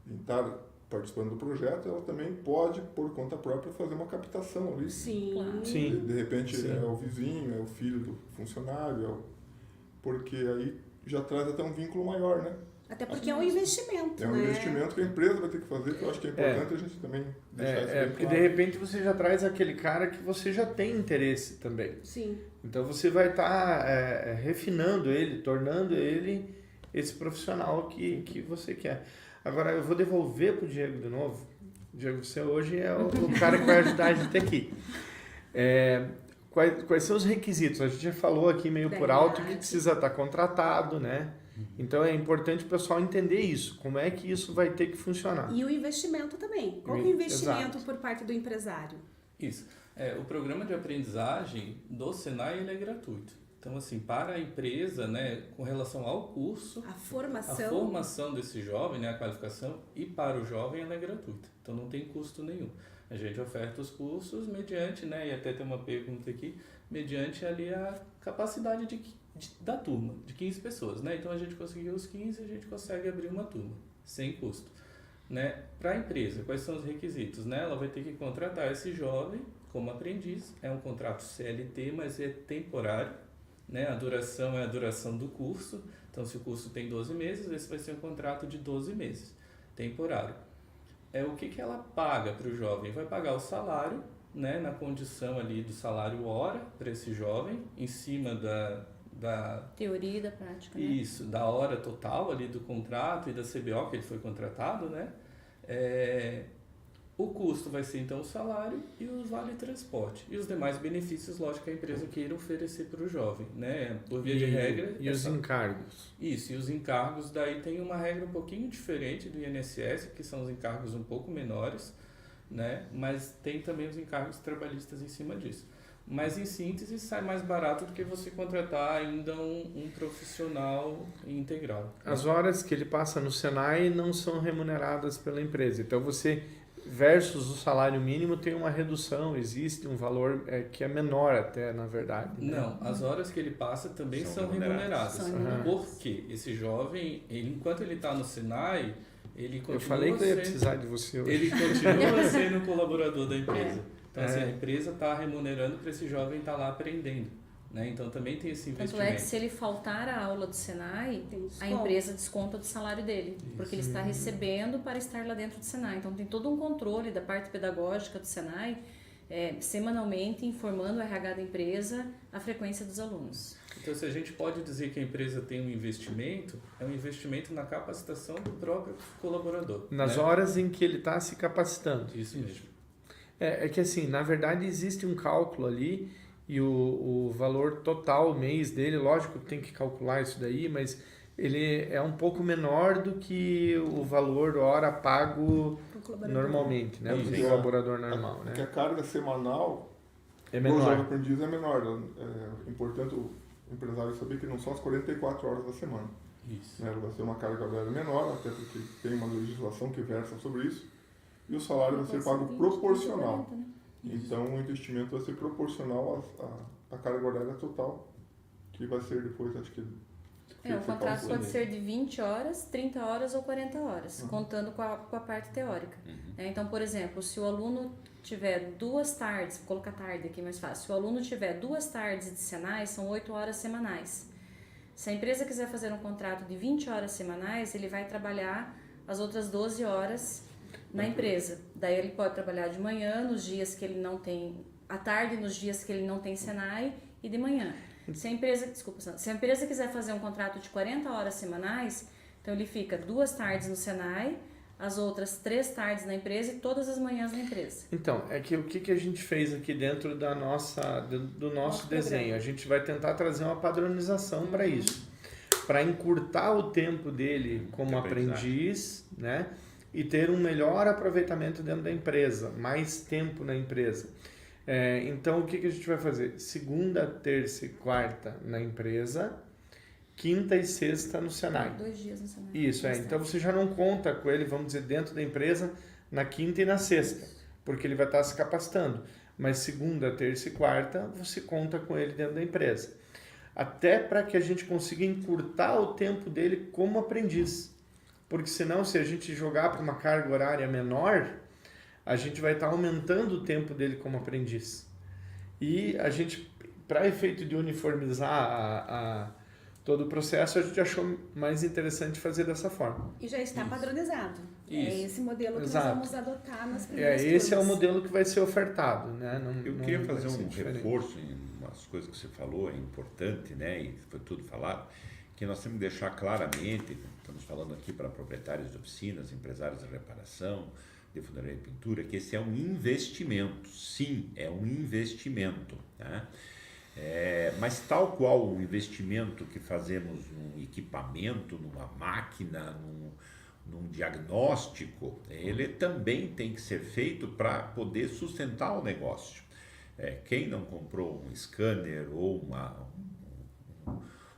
em estar participando do projeto, ela também pode, por conta própria, fazer uma captação ali. Sim. Claro. Sim. De repente é o vizinho, é o filho do funcionário, porque aí já traz até um vínculo maior, né? Até porque é um investimento, É um investimento que a empresa vai ter que fazer, que eu acho que é importante a gente também deixar isso bem porque claro. de repente você já traz aquele cara que você já tem interesse também. Sim. Então você vai estar refinando ele, tornando ele esse profissional que você quer. Agora, eu vou devolver para o Diego de novo. Diego, você hoje é o cara que vai ajudar a gente aqui. Quais são os requisitos? A gente já falou aqui meio por alto que precisa estar contratado, né? Então é importante o pessoal entender isso. Como é que isso vai ter que funcionar? E o investimento também. Qual é o investimento Exato. por parte do empresário? Isso. O programa de aprendizagem do Senai ele é gratuito. Então, assim, para a empresa, né, com relação ao curso, A a formação. formação desse jovem, né, a qualificação, e para o jovem ela é gratuita. Então, não tem custo nenhum. A gente oferta os cursos mediante, né, e até tem uma pergunta aqui, mediante ali a capacidade da turma, de 15 pessoas, né? Então, a gente conseguiu os 15 e a gente consegue abrir uma turma, sem custo. Né? Para a empresa, quais são os requisitos? Né? Ela vai ter que contratar esse jovem como aprendiz, é um contrato CLT, mas é temporário, né? A duração é a duração do curso, então se o curso tem 12 meses, esse vai ser um contrato de 12 meses, temporário. O que ela paga para o jovem? Vai pagar o salário, né? Na condição ali do salário hora para esse jovem, em cima da Teoria e da prática, né? Isso, da hora total ali do contrato e da CBO que ele foi contratado, né? O custo vai ser então o salário e o vale transporte. E os demais benefícios, lógico, que a empresa queira oferecer para o jovem, né? Por via de regra. E os encargos? Isso, e os encargos daí tem uma regra um pouquinho diferente do INSS, que são os encargos um pouco menores, né? Mas tem também os encargos trabalhistas em cima disso. Mas, em síntese, sai mais barato do que você contratar ainda um profissional integral. As horas que ele passa no Senai não são remuneradas pela empresa. Então, você, versus o salário mínimo, tem uma redução, existe um valor que é menor até, na verdade. Né? Não, as horas que ele passa também são remuneradas. São remuneradas. Porque esse jovem, enquanto ele está no Senai, ele continua Eu falei que eu ia precisar de você hoje. Ele continua sendo colaborador da empresa. Então, assim, a empresa está remunerando para esse jovem estar lá aprendendo. Né? Então, também tem esse investimento. Tanto é que se ele faltar a aula do Senai, a empresa desconta do salário dele. Isso. Porque ele está recebendo para estar lá dentro do Senai. Então, tem todo um controle da parte pedagógica do Senai, semanalmente informando o RH da empresa a frequência dos alunos. Então, se a gente pode dizer que a empresa tem um investimento, é um investimento na capacitação do próprio colaborador. Nas horas em que ele está se capacitando. Isso mesmo. É que assim, na verdade existe um cálculo ali e o valor total mês dele, lógico que tem que calcular isso daí, mas ele é um pouco menor do que o valor hora pago normalmente, né? Para o colaborador normal, né? Porque a carga semanal é do jovem menor. aprendiz é menor. É importante o empresário saber que não são as 44 horas da semana. Isso. Né? Vai ser uma carga horária menor, até porque tem uma legislação que versa sobre isso. E o salário vai ser pago proporcional. 40, né? Então o investimento vai ser proporcional à carga horária total, que vai ser depois, acho que... O contrato pode ser de 20 horas, 30 horas ou 40 horas, contando com a parte teórica. Então, por exemplo, se o aluno tiver 2 tardes, vou colocar tarde aqui mais fácil, se o aluno tiver 2 tardes de Senai, são 8 horas semanais. Se a empresa quiser fazer um contrato de 20 horas semanais, ele vai trabalhar as outras 12 horas na empresa. Daí ele pode trabalhar de manhã, nos dias que ele não tem, à tarde, nos dias que ele não tem Senai, e de manhã. Se a empresa quiser fazer um contrato de 40 horas semanais, então ele fica 2 tardes no Senai, as outras 3 tardes na empresa e todas as manhãs na empresa. Então, é que o que a gente fez aqui dentro do nosso desenho? Programa. A gente vai tentar trazer uma padronização para isso. Para encurtar o tempo dele como aprendiz, né? E ter um melhor aproveitamento dentro da empresa, mais tempo na empresa. Então, o que a gente vai fazer? Segunda, terça e quarta na empresa, quinta e sexta no Senai. 2 dias no Senai. Isso, então você já não conta com ele, vamos dizer, dentro da empresa, na quinta e na sexta, porque ele vai estar se capacitando. Mas segunda, terça e quarta, você conta com ele dentro da empresa. Até para que a gente consiga encurtar o tempo dele como aprendiz. Porque senão, se a gente jogar para uma carga horária menor, a gente vai estar aumentando o tempo dele como aprendiz. E a gente, para efeito de uniformizar todo o processo, a gente achou mais interessante fazer dessa forma. E já está padronizado. Isso. É esse modelo que Exato. nós vamos adotar nas primeiras Esse é o turmas. modelo que vai ser ofertado, né? Eu não queria vai fazer ser um diferente. reforço em umas coisas que você falou, é importante, né? E foi tudo falado, que nós temos que deixar claramente, estamos falando aqui para proprietários de oficinas, empresários de reparação, de funilaria e pintura, que esse é um investimento. Sim, é um investimento, tá? Mas tal qual o investimento que fazemos num equipamento, numa máquina, num diagnóstico, ele também tem que ser feito para poder sustentar o negócio. Quem não comprou um scanner ou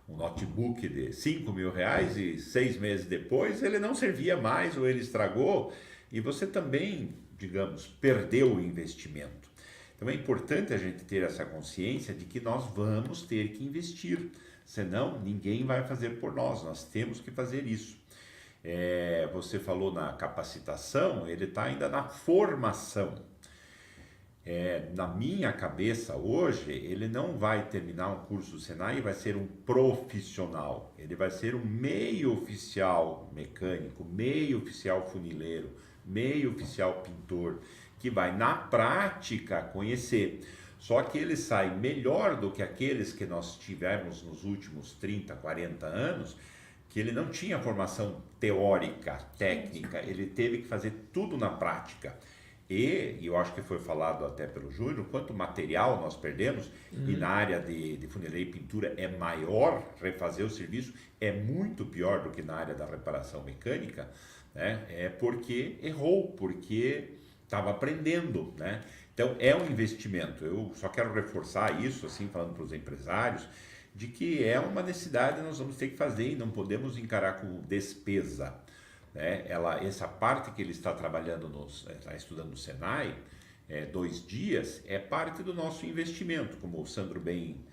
um notebook de R$5.000 e 6 meses depois ele não servia mais ou ele estragou e você também, digamos, perdeu o investimento. Então é importante a gente ter essa consciência de que nós vamos ter que investir, senão ninguém vai fazer por nós temos que fazer isso. Você falou na capacitação, ele está ainda na formação. Na minha cabeça hoje, ele não vai terminar um curso do Senai e vai ser um profissional, ele vai ser um meio oficial mecânico, meio oficial funileiro, meio oficial pintor, que vai na prática conhecer. Só que ele sai melhor do que aqueles que nós tivemos nos últimos 30, 40 anos, que ele não tinha formação teórica, técnica, ele teve que fazer tudo na prática. E eu acho que foi falado até pelo Júnior, quanto material nós perdemos, e na área de funilaria e pintura é maior, refazer o serviço é muito pior do que na área da reparação mecânica, né? Porque errou, porque estava aprendendo, né? Então é um investimento. Eu só quero reforçar isso, assim, falando para os empresários, de que é uma necessidade, nós vamos ter que fazer e não podemos encarar como despesa, né? Essa parte que ele está trabalhando, está estudando no Senai, 2 dias, é parte do nosso investimento, como o Sandro bem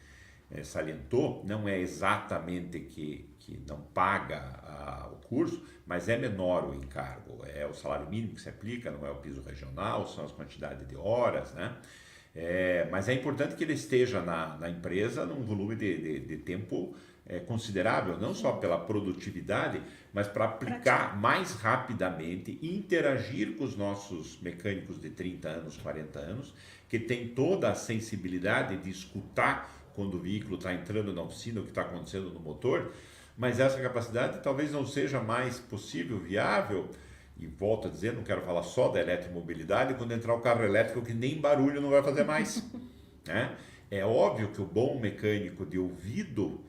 salientou, não é exatamente que não paga o curso, mas é menor o encargo, é o salário mínimo que se aplica, não é o piso regional, são as quantidades de horas, né? Mas é importante que ele esteja na empresa num volume de tempo considerável, não só pela produtividade, mas para aplicar mais rapidamente e interagir com os nossos mecânicos de 30 anos, 40 anos, que tem toda a sensibilidade de escutar quando o veículo está entrando na oficina, o que está acontecendo no motor, mas essa capacidade talvez não seja mais possível, viável, e volto a dizer, não quero falar só da eletromobilidade, quando entrar o carro elétrico que nem barulho não vai fazer mais, né? É óbvio que o bom mecânico de ouvido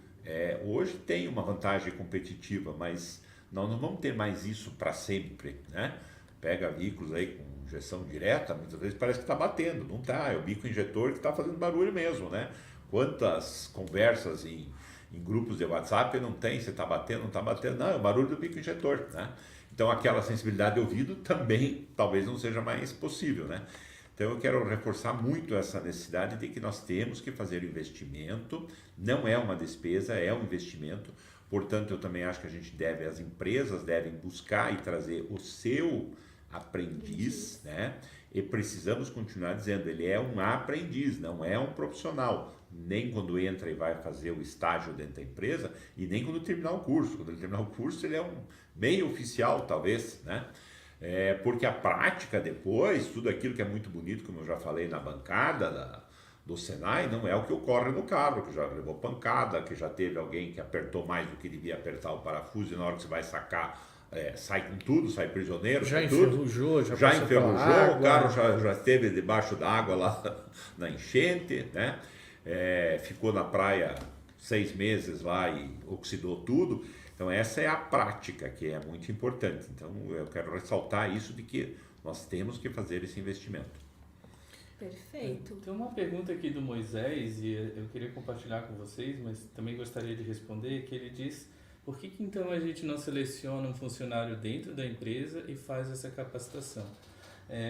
hoje tem uma vantagem competitiva, mas nós não vamos ter mais isso para sempre, né? Pega veículos aí com injeção direta, muitas vezes parece que está batendo, não está, é o bico injetor que está fazendo barulho mesmo, né? Quantas conversas em grupos de WhatsApp não tem, você está batendo, não está batendo, não, é o barulho do bico injetor, né? Então aquela sensibilidade de ouvido também talvez não seja mais possível, né? Então eu quero reforçar muito essa necessidade de que nós temos que fazer investimento, não é uma despesa, é um investimento, portanto eu também acho que as empresas devem buscar e trazer o seu aprendiz, né? E precisamos continuar dizendo, ele é um aprendiz, não é um profissional, nem quando entra e vai fazer o estágio dentro da empresa e nem quando terminar o curso. Quando ele terminar o curso ele é um meio oficial talvez, né? Porque a prática depois, tudo aquilo que é muito bonito, como eu já falei na bancada do Senai, não é o que ocorre no carro, que já levou pancada, que já teve alguém que apertou mais do que devia apertar o parafuso e na hora que você vai sacar, sai com tudo, sai prisioneiro, já sai enferrujou, tudo. Já enferrujou, o carro já esteve debaixo d'água lá na enchente, né? Ficou na praia 6 meses lá e oxidou tudo. Então essa é a prática que é muito importante. Então eu quero ressaltar isso de que nós temos que fazer esse investimento. Perfeito. Tem uma pergunta aqui do Moisés e eu queria compartilhar com vocês, mas também gostaria de responder, que ele diz: por que então a gente não seleciona um funcionário dentro da empresa e faz essa capacitação?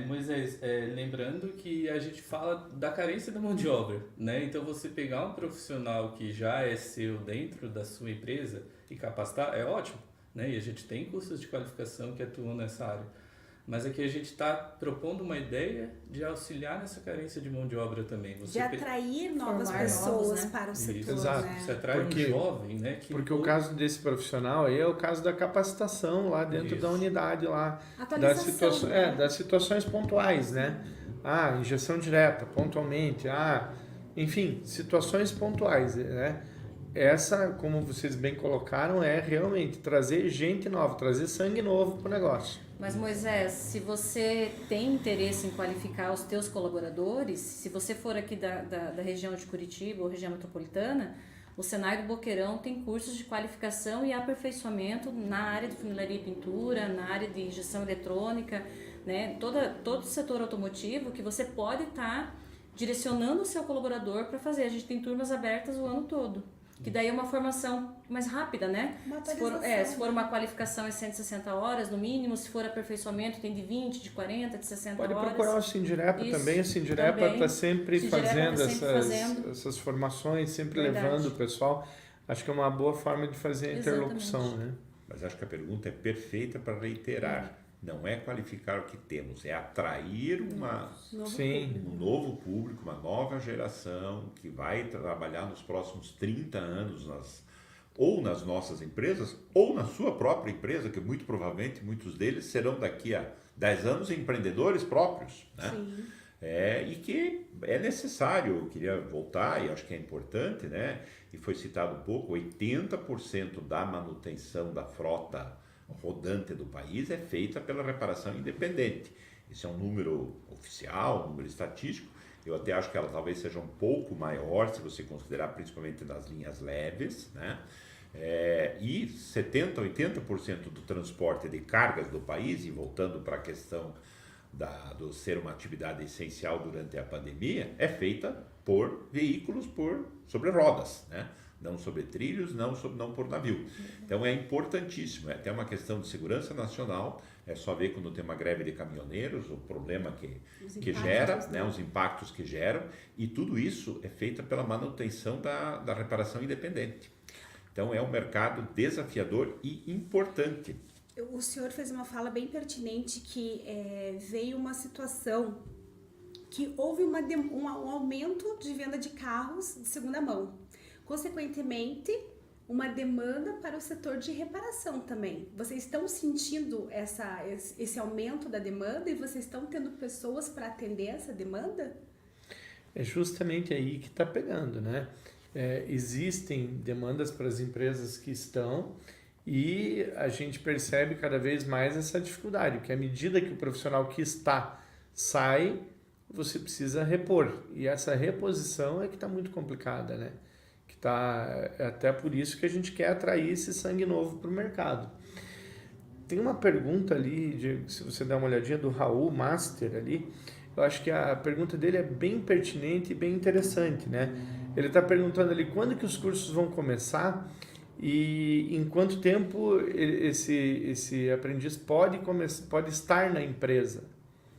Moisés, lembrando que a gente fala da carência da mão de obra, né? Então você pegar um profissional que já é seu dentro da sua empresa e capacitar é ótimo, né? E a gente tem cursos de qualificação que atuam nessa área. Mas aqui a gente está propondo uma ideia de auxiliar nessa carência de mão de obra também. De atrair novas Formar pessoas novos, né? para o setor, Exato. né? Você atrai um jovem, né? Porque o caso desse profissional aí é o caso da capacitação lá dentro da unidade lá. Atualização, Das situações pontuais, né? Injeção direta, pontualmente, enfim, situações pontuais, né? essa, como vocês bem colocaram, é realmente trazer gente nova, trazer sangue novo para o negócio. Mas, Moisés, se você tem interesse em qualificar os teus colaboradores, se você for aqui da região de Curitiba ou região metropolitana, o Senai do Boqueirão tem cursos de qualificação e aperfeiçoamento na área de funilaria e pintura, na área de injeção eletrônica, né? Todo o setor automotivo que você pode estar direcionando o seu colaborador para fazer. A gente tem turmas abertas o ano todo. Que daí é uma formação mais rápida, né? Se for uma qualificação é 160 horas no mínimo, se for aperfeiçoamento tem de 20, de 40, de 60 horas. Pode procurar o Sindirepa também, a Sindirepa está sempre fazendo essas formações, sempre levando o pessoal. Acho que é uma boa forma de fazer a interlocução, né? Mas acho que a pergunta é perfeita para reiterar. Não é qualificar o que temos, é atrair um novo público, uma nova geração que vai trabalhar nos próximos 30 anos ou nas nossas empresas, ou na sua própria empresa, que muito provavelmente muitos deles serão daqui a 10 anos empreendedores próprios, né? Sim. E que é necessário, eu queria voltar, e acho que é importante, né? E foi citado um pouco, 80% da manutenção da frota rodante do país é feita pela reparação independente. Isso é um número oficial, um número estatístico. Eu até acho que ela talvez seja um pouco maior, se você considerar principalmente nas linhas leves, né? E 70%, 80% do transporte de cargas do país, e voltando para a questão do ser uma atividade essencial durante a pandemia, é feita por veículos sobre rodas, né? Não sobre trilhos, não por navio. Então é importantíssimo, é até uma questão de segurança nacional, é só ver quando tem uma greve de caminhoneiros, o problema que gera, né, os impactos que geram, e tudo isso é feito pela manutenção da reparação independente. Então é um mercado desafiador e importante. O senhor fez uma fala bem pertinente que veio uma situação que houve um aumento de venda de carros de segunda mão. Consequentemente, uma demanda para o setor de reparação também. Vocês estão sentindo esse aumento da demanda e vocês estão tendo pessoas para atender essa demanda? É justamente aí que está pegando, né? Existem demandas para as empresas que estão e a gente percebe cada vez mais essa dificuldade, que à medida que o profissional que está sai, você precisa repor. E essa reposição é que está muito complicada, né? Até por isso que a gente quer atrair esse sangue novo para o mercado. Tem uma pergunta ali, se você der uma olhadinha, do Raul Master ali, eu acho que a pergunta dele é bem pertinente e bem interessante, né? Ele está perguntando ali quando que os cursos vão começar e em quanto tempo esse aprendiz pode estar na empresa.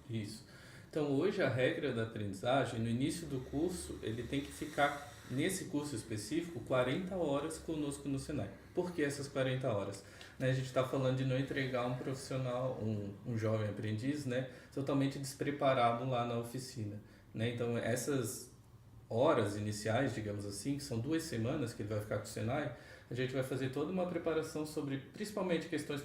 Isso. Então, hoje a regra da aprendizagem, no início do curso, ele tem que ficar, nesse curso específico, 40 horas conosco no Senai. Por que essas 40 horas? A gente está falando de não entregar um profissional, um jovem aprendiz, né, totalmente despreparado lá na oficina, né? Então, essas horas iniciais, digamos assim, que são 2 semanas que ele vai ficar com o Senai, a gente vai fazer toda uma preparação sobre, principalmente, questões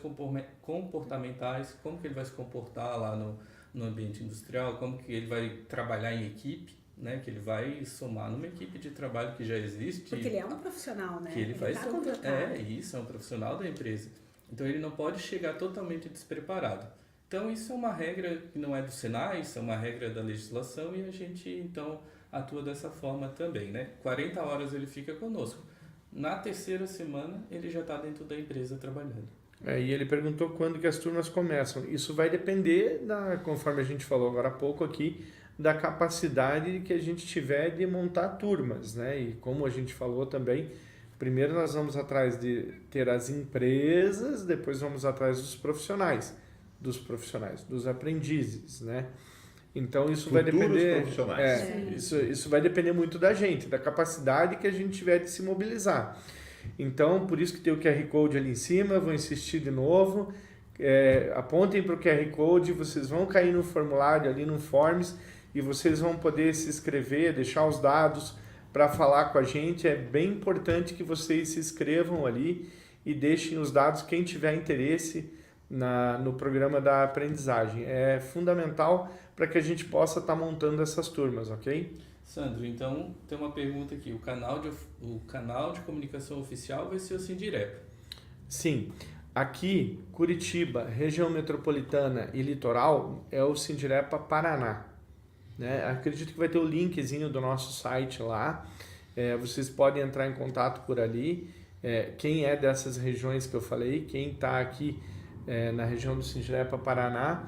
comportamentais, como que ele vai se comportar lá no ambiente industrial, como que ele vai trabalhar em equipe, né, que ele vai somar numa equipe de trabalho que já existe. Porque ele é um profissional, né? Que ele vai ser isso, é um profissional da empresa. Então ele não pode chegar totalmente despreparado. Então isso é uma regra que não é do Senai, isso é uma regra da legislação e a gente então atua dessa forma também, né? 40 horas ele fica conosco. Na 3ª semana ele já está dentro da empresa trabalhando. E ele perguntou quando que as turmas começam. Isso vai depender, conforme a gente falou agora há pouco aqui, da capacidade que a gente tiver de montar turmas, né? E como a gente falou também, primeiro nós vamos atrás de ter as empresas, depois vamos atrás dos profissionais, dos aprendizes, né? Então isso vai depender, isso vai depender muito da gente, da capacidade que a gente tiver de se mobilizar. Então, por isso que tem o QR Code ali em cima, vou insistir de novo, apontem para o QR Code, vocês vão cair no formulário ali no Forms e vocês vão poder se inscrever, deixar os dados para falar com a gente. É bem importante que vocês se inscrevam ali e deixem os dados, quem tiver interesse no programa da aprendizagem. É fundamental para que a gente possa estar montando essas turmas, ok? Sandro, então tem uma pergunta aqui. O canal de comunicação oficial vai ser o Sindirepa? Sim. Aqui, Curitiba, região metropolitana e litoral é o Sindirepa Paraná. Né? Acredito que vai ter o linkzinho do nosso site lá. Vocês podem entrar em contato por ali. Quem é dessas regiões que eu falei, quem está aqui na região do Sindirepa Paraná,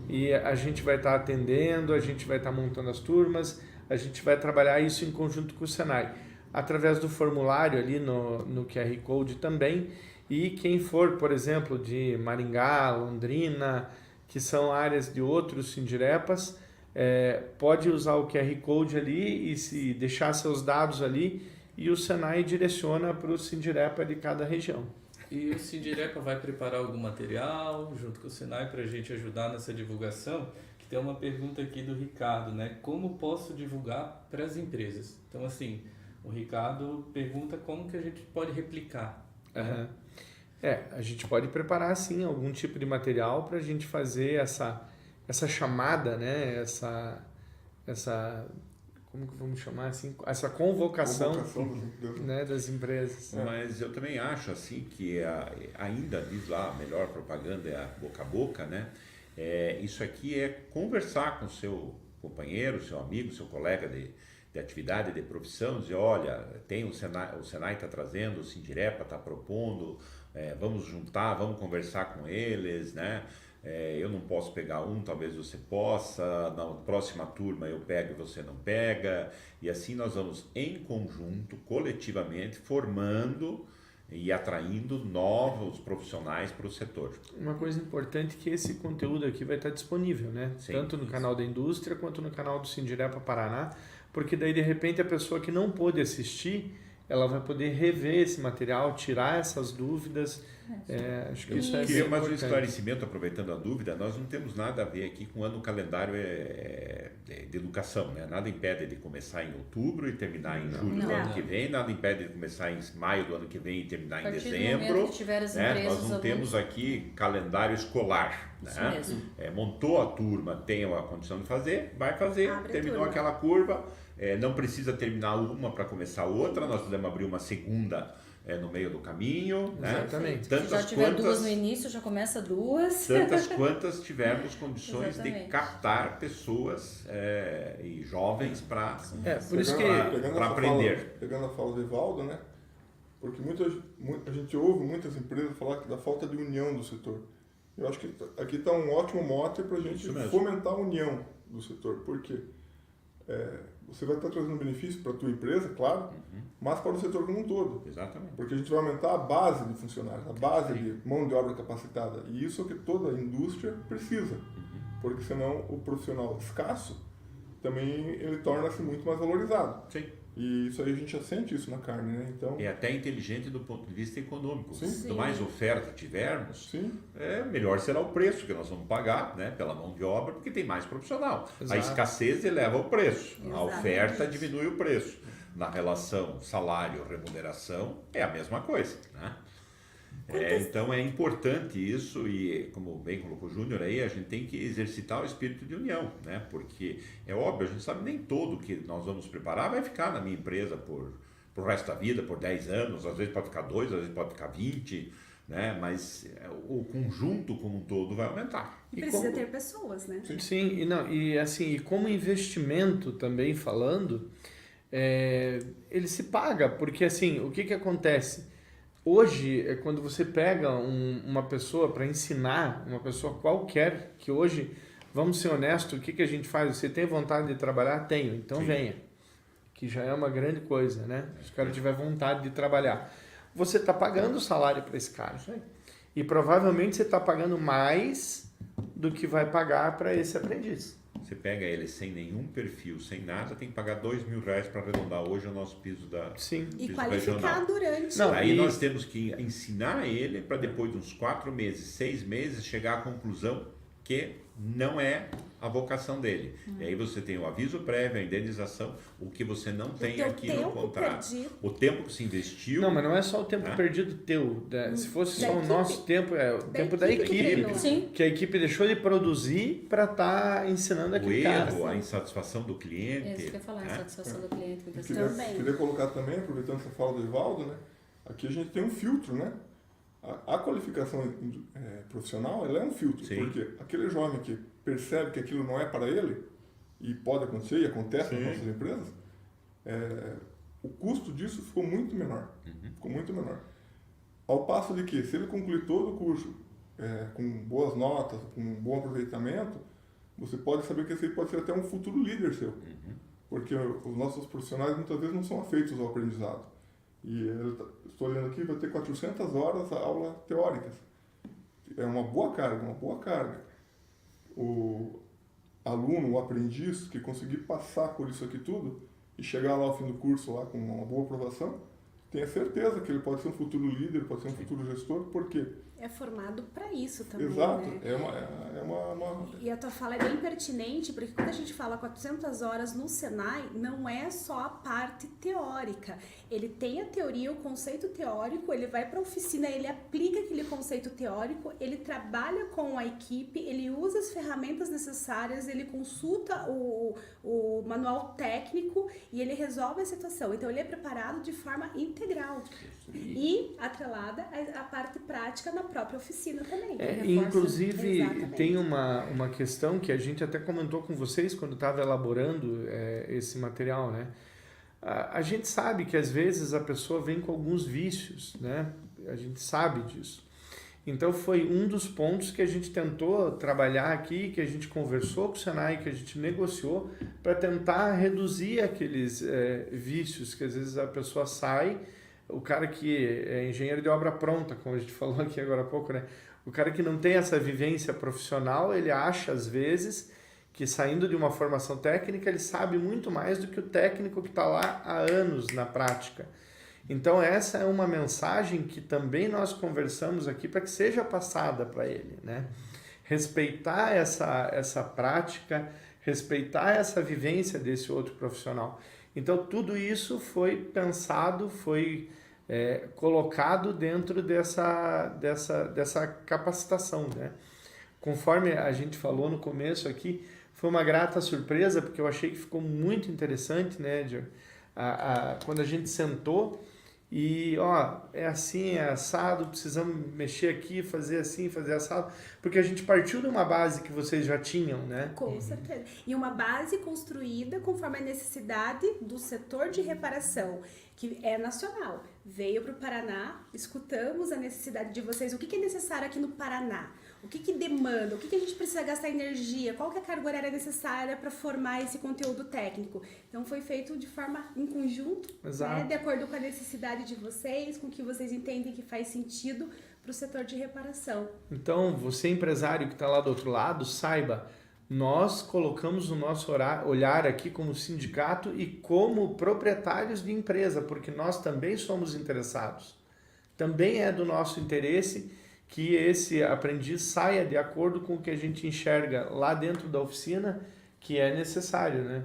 e a gente vai estar atendendo, a gente vai estar montando as turmas, a gente vai trabalhar isso em conjunto com o Senai, através do formulário ali no QR Code também. E quem for, por exemplo, de Maringá, Londrina, que são áreas de outros Sindirepas, pode usar o QR Code ali e se deixar seus dados ali, e o Senai direciona para o Sindirepa de cada região. E o Sindirepa vai preparar algum material junto com o Senai para a gente ajudar nessa divulgação? Que tem uma pergunta aqui do Ricardo, né? Como posso divulgar para as empresas? Então, assim, o Ricardo pergunta como que a gente pode replicar. Uhum. A gente pode preparar, sim, algum tipo de material para a gente fazer essa chamada, né? Essa como que vamos chamar assim? Essa convocação né, das empresas. Mas eu também acho assim que ainda diz lá, a melhor propaganda é a boca a boca, né? Isso aqui é conversar com o seu companheiro, seu amigo, seu colega de atividade, de profissão, dizer, olha, tem o Senai está trazendo, o Sindirepa está propondo, vamos juntar, vamos conversar com eles, né? Eu não posso pegar talvez você possa, na próxima turma eu pego e você não pega, e assim nós vamos em conjunto, coletivamente, formando e atraindo novos profissionais para o setor. Uma coisa importante é que esse conteúdo aqui vai estar disponível, né? Sim, tanto no canal da indústria quanto no canal do Sindirepa Paraná, porque daí de repente a pessoa que não pôde assistir, ela vai poder rever esse material, tirar essas dúvidas. Acho que isso é queria mais um importante. esclarecimento, aproveitando a dúvida, nós não temos nada a ver aqui com o ano calendário de educação, né? Nada impede de começar em outubro e terminar em julho do ano que vem, nada impede de começar em maio do ano que vem e terminar em dezembro. Que tiver as né? empresas, Nós não temos aqui calendário escolar. Isso né? mesmo. Montou a turma, tem a condição de fazer, vai fazer, terminou aquela curva, não precisa terminar uma para começar outra, nós podemos abrir uma segunda no meio do caminho. Exatamente. Né? Se já tiver duas no início, já começa duas. Tantas quantas tivermos condições de captar pessoas e jovens para aprender. Pegando a fala do Evaldo, né? Porque a gente ouve muitas empresas falar da falta de união do setor. Eu acho que aqui está um ótimo mote para a gente fomentar a união do setor. Por quê? Você vai estar trazendo benefício para a tua empresa, claro, mas para o setor como um todo. Exatamente. Porque a gente vai aumentar a base de funcionários, a base de mão de obra capacitada. E isso é o que toda a indústria precisa. Porque senão o profissional escasso também ele torna-se muito mais valorizado. Sim. E isso aí a gente já sente isso na carne, né? Então, é até inteligente do ponto de vista econômico. Sim. Quanto mais oferta tivermos, sim, melhor será o preço que nós vamos pagar, né, pela mão de obra, porque tem mais profissional. Exato. A escassez eleva o preço, Exatamente. a oferta diminui o preço. Na relação salário-remuneração é a mesma coisa, né? Então é importante isso e, como bem colocou o Júnior aí, a gente tem que exercitar o espírito de união, né? Porque é óbvio, a gente sabe nem todo que nós vamos preparar vai ficar na minha empresa por o resto da vida, por 10 anos, às vezes pode ficar 2, às vezes pode ficar 20, né? Mas o conjunto como um todo vai aumentar. E precisa ter pessoas, né? Sim, e como investimento também falando, ele se paga, porque assim, o que acontece? Hoje, quando você pega uma pessoa para ensinar, uma pessoa qualquer, que hoje, vamos ser honestos, o que a gente faz? Você tem vontade de trabalhar? Tenho, então Sim. venha. Que já é uma grande coisa, né? Se o cara tiver vontade de trabalhar. Você está pagando o salário para esse cara. E provavelmente você está pagando mais do que vai pagar para esse aprendiz. Você pega ele sem nenhum perfil, sem nada, tem que pagar R$2.000 para arredondar hoje o nosso piso da Sim. E piso qualificar regional. durante. Não, Aí nós temos que ensinar ele para depois de uns 4 meses, 6 meses, chegar à conclusão que não é a vocação dele. E aí você tem o aviso prévio, a indenização, o que você não tem teu aqui no contrato. perdido. O tempo que se investiu. Não, mas não é só o tempo perdido teu. Né? Se fosse só o nosso tempo, é o tempo da equipe. Sim. Que a equipe deixou de produzir para estar ensinando O aquele cara. erro, a insatisfação do cliente. É isso que eu ia falar, a né? satisfação do cliente. Eu Também. queria colocar também, aproveitando que você fala do Evaldo, né? Aqui a gente tem um filtro, né? A qualificação profissional, ela é um filtro, Sim. porque aquele jovem que percebe que aquilo não é para ele, e pode acontecer, e acontece nas nossas empresas, o custo disso ficou muito menor. Ficou muito menor. Ao passo de que, se ele concluir todo o curso com boas notas, com um bom aproveitamento, você pode saber que esse aí pode ser até um futuro líder seu. Porque os nossos profissionais muitas vezes não são afeitos ao aprendizado. E estou olhando aqui, vai ter 400 horas aula teóricas. É uma boa carga, uma boa carga. O aluno, o aprendiz, que conseguir passar por isso aqui tudo e chegar lá ao fim do curso lá com uma boa aprovação, tenha certeza que ele pode ser um futuro líder, pode ser um futuro gestor, porque É formado para isso também, exato, né? é uma E a tua fala é bem pertinente, porque quando a gente fala 400 horas no Senai, não é só a parte teórica. Ele tem a teoria, o conceito teórico, ele vai para a oficina, ele aplica aquele conceito teórico, ele trabalha com a equipe, ele usa as ferramentas necessárias, ele consulta o manual técnico e ele resolve a situação. Então, ele é preparado de forma integral. E atrelada à parte prática na própria oficina também. que reforça- Inclusive, Exatamente. tem uma questão que a gente até comentou com vocês quando estava elaborando esse material, né? A gente sabe que às vezes a pessoa vem com alguns vícios, né? A gente sabe disso. Então foi um dos pontos que a gente tentou trabalhar aqui, que a gente conversou com o Senai, que a gente negociou para tentar reduzir aqueles vícios que às vezes a pessoa sai. O cara que é engenheiro de obra pronta, como a gente falou aqui agora há pouco, né? O cara que não tem essa vivência profissional, ele acha às vezes que saindo de uma formação técnica, ele sabe muito mais do que o técnico que está lá há anos na prática. Então essa é uma mensagem que também nós conversamos aqui para que seja passada para ele, né? Respeitar essa prática, respeitar essa vivência desse outro profissional. Então tudo isso foi pensado, foi colocado dentro dessa capacitação, né? Conforme a gente falou no começo aqui, foi uma grata surpresa, porque eu achei que ficou muito interessante, né, Edgar? Quando a gente sentou e, é assim, é assado, precisamos mexer aqui, fazer assim, fazer assado, porque a gente partiu de uma base que vocês já tinham, né? Com certeza. E uma base construída conforme a necessidade do setor de reparação, que é nacional. Veio para o Paraná, escutamos a necessidade de vocês, o que é necessário aqui no Paraná, o que demanda, o que a gente precisa gastar energia, qual que é a carga horária necessária para formar esse conteúdo técnico. Então foi feito de forma em conjunto, né, de acordo com a necessidade de vocês, com o que vocês entendem que faz sentido para o setor de reparação. Então, você empresário que está lá do outro lado, saiba, nós colocamos o nosso olhar aqui como sindicato e como proprietários de empresa, porque nós também somos interessados. Também é do nosso interesse que esse aprendiz saia de acordo com o que a gente enxerga lá dentro da oficina, que é necessário, né?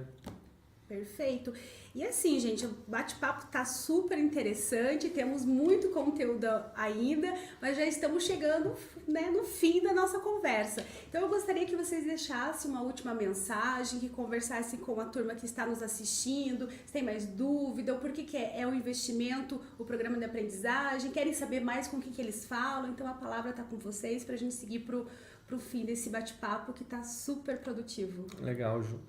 Perfeito. E assim, gente, o bate-papo tá super interessante, temos muito conteúdo ainda, mas já estamos chegando, né, no fim da nossa conversa. Então eu gostaria que vocês deixassem uma última mensagem, que conversassem com a turma que está nos assistindo, se tem mais dúvida, ou por que é um investimento, o programa de aprendizagem, querem saber mais com o que eles falam, então a palavra está com vocês para a gente seguir pro fim desse bate-papo que está super produtivo. Legal, Ju.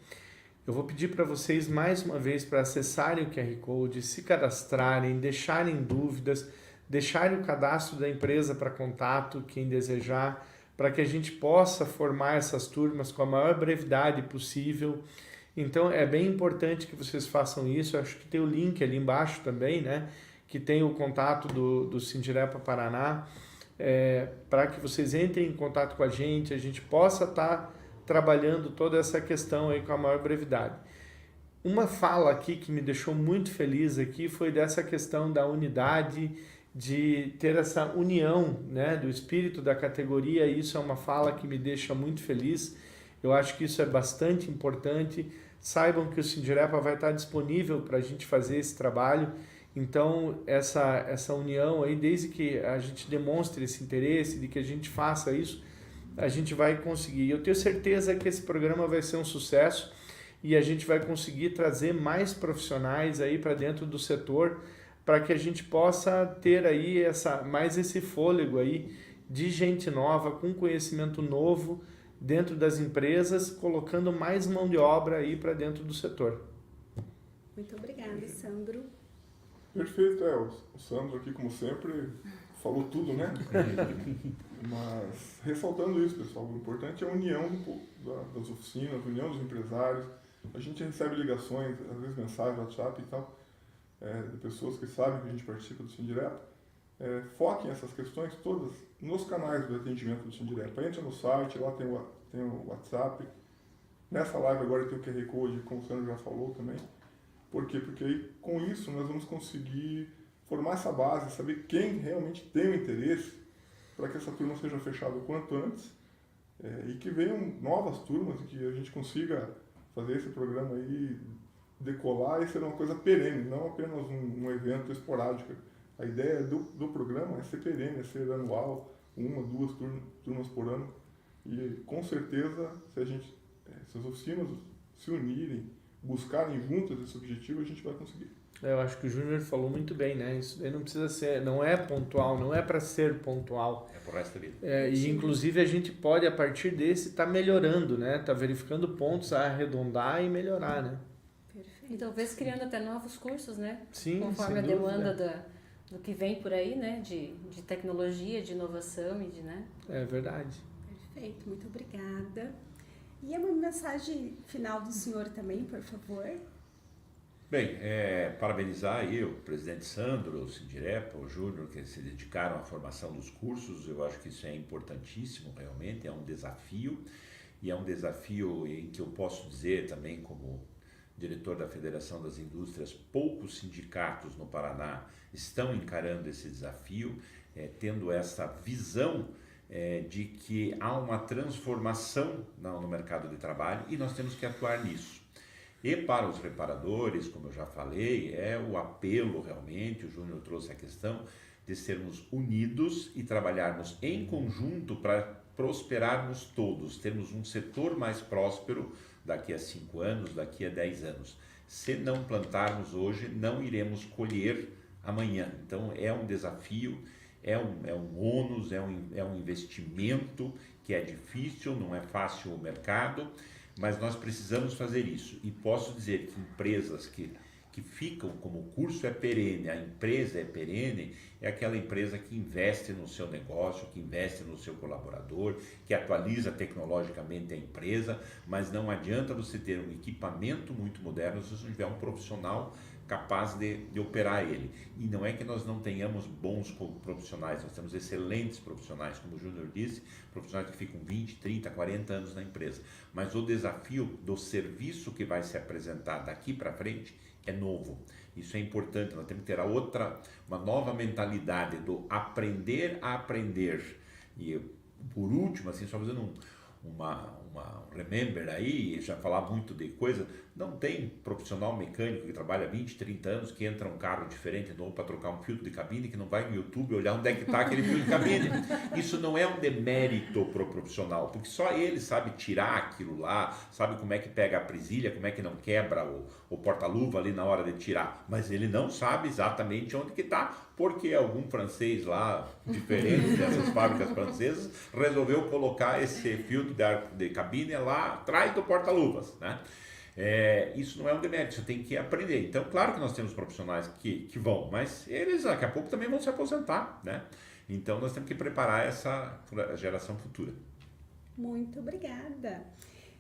Eu vou pedir para vocês mais uma vez para acessarem o QR Code, se cadastrarem, deixarem dúvidas, deixarem o cadastro da empresa para contato, quem desejar, para que a gente possa formar essas turmas com a maior brevidade possível. Então é bem importante que vocês façam isso. Eu acho que tem o link ali embaixo também, né? Que tem o contato do Sindirepa Paraná, para que vocês entrem em contato com a gente possa estar trabalhando toda essa questão aí com a maior brevidade. Uma fala aqui que me deixou muito feliz aqui foi dessa questão da unidade, de ter essa união, né, do espírito da categoria. Isso é uma fala que me deixa muito feliz. Eu acho que isso é bastante importante. Saibam que o Sindirepa vai estar disponível para a gente fazer esse trabalho. Então, essa união aí, desde que a gente demonstre esse interesse, de que a gente faça isso, a gente vai conseguir. Eu tenho certeza que esse programa vai ser um sucesso e a gente vai conseguir trazer mais profissionais aí para dentro do setor, para que a gente possa ter aí mais esse fôlego aí de gente nova, com conhecimento novo dentro das empresas, colocando mais mão de obra aí para dentro do setor. Muito obrigada, Sandro. Perfeito, o Sandro aqui, como sempre, falou tudo, né? Mas, ressaltando isso, pessoal, o importante é a união das oficinas, a união dos empresários. A gente recebe ligações, às vezes mensagens, WhatsApp e tal, de pessoas que sabem que a gente participa do Sindirepa. Foquem essas questões todas nos canais do atendimento do Sindirepa. Entre no site, lá tem o WhatsApp. Nessa live agora tem o QR Code, como o Sandro já falou também. Por quê? Porque aí, com isso, nós vamos conseguir formar essa base, saber quem realmente tem o interesse para que essa turma seja fechada o quanto antes e que venham novas turmas e que a gente consiga fazer esse programa aí decolar e ser uma coisa perene, não apenas um evento esporádico. A ideia do programa é ser perene, é ser anual, 1, 2 turmas por ano. E com certeza, se as oficinas se unirem, buscarem juntas esse objetivo, a gente vai conseguir. Eu acho que o Júnior falou muito bem, né? Isso daí não precisa ser, não é pontual, não é para ser pontual. É pro resto da vida. E inclusive a gente pode, a partir desse, estar melhorando, né? Tá verificando pontos a arredondar e melhorar, né? Perfeito. E talvez criando até novos cursos, né? Sim, conforme a sem dúvida. demanda do que vem por aí, né? De tecnologia, de inovação e É verdade. Perfeito, muito obrigada. E uma mensagem final do senhor também, por favor. Bem, parabenizar aí o presidente Sandro, o Sindirepa, o Júnior, que se dedicaram à formação dos cursos. Eu acho que isso é importantíssimo, realmente, é um desafio. E é um desafio em que eu posso dizer também, como diretor da Federação das Indústrias, poucos sindicatos no Paraná estão encarando esse desafio, tendo essa visão de que há uma transformação no mercado de trabalho e nós temos que atuar nisso. E para os reparadores, como eu já falei, é o apelo realmente, o Júnior trouxe a questão de sermos unidos e trabalharmos em conjunto para prosperarmos todos, termos um setor mais próspero daqui a 5 anos, daqui a 10 anos. Se não plantarmos hoje, não iremos colher amanhã. Então é um desafio, é um ônus, é um investimento que é difícil, não é fácil o mercado, mas nós precisamos fazer isso. E posso dizer que empresas que ficam, como o curso é perene, a empresa é perene, é aquela empresa que investe no seu negócio, que investe no seu colaborador, que atualiza tecnologicamente a empresa, mas não adianta você ter um equipamento muito moderno se você não tiver um profissional capaz de operar ele. E não é que nós não tenhamos bons profissionais, nós temos excelentes profissionais, como o Júnior disse, profissionais que ficam 20, 30, 40 anos na empresa. Mas o desafio do serviço que vai se apresentar daqui para frente é novo. Isso é importante, nós temos que ter uma nova mentalidade do aprender a aprender. E por último, assim, só fazendo uma remember aí, já falar muito de coisa, não tem profissional mecânico que trabalha 20, 30 anos, que entra um carro diferente novo para trocar um filtro de cabine, que não vai no YouTube olhar onde é que está aquele filtro de cabine. Isso não é um demérito para o profissional, porque só ele sabe tirar aquilo lá, sabe como é que pega a presilha, como é que não quebra o porta-luva ali na hora de tirar, mas ele não sabe exatamente onde que está, porque algum francês lá, diferente dessas fábricas francesas, resolveu colocar esse filtro de cabine lá atrás do porta-luvas, né? Isso não é um demérito, você tem que aprender. Então, claro que nós temos profissionais que vão, mas eles daqui a pouco também vão se aposentar, né? Então, nós temos que preparar essa geração futura. Muito obrigada.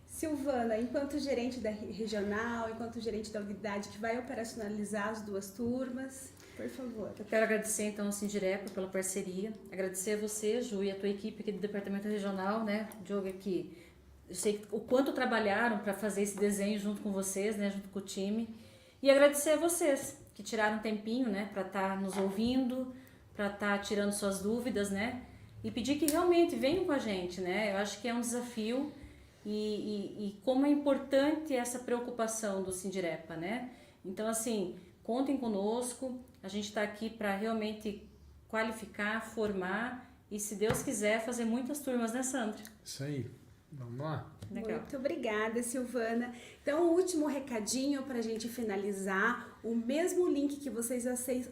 Silvana, enquanto gerente da regional, enquanto gerente da unidade que vai operacionalizar as 2 turmas, por favor. Eu quero agradecer então ao Sindirepa pela parceria, agradecer a você, Ju, e a tua equipe aqui do Departamento Regional, né, Diogo, aqui. Eu sei o quanto trabalharam para fazer esse desenho junto com vocês, né, junto com o time. E agradecer a vocês que tiraram um tempinho, né, para estar nos ouvindo, para estar tirando suas dúvidas, né, e pedir que realmente venham com a gente, né. Eu acho que é um desafio e como é importante essa preocupação do Sindirepa, né? Então, assim, contem conosco, a gente está aqui para realmente qualificar, formar e, se Deus quiser, fazer muitas turmas, né, Sandra? Isso aí. Vamos lá. Legal. Muito obrigada, Silvana. Então, o último recadinho para a gente finalizar, o mesmo link que vocês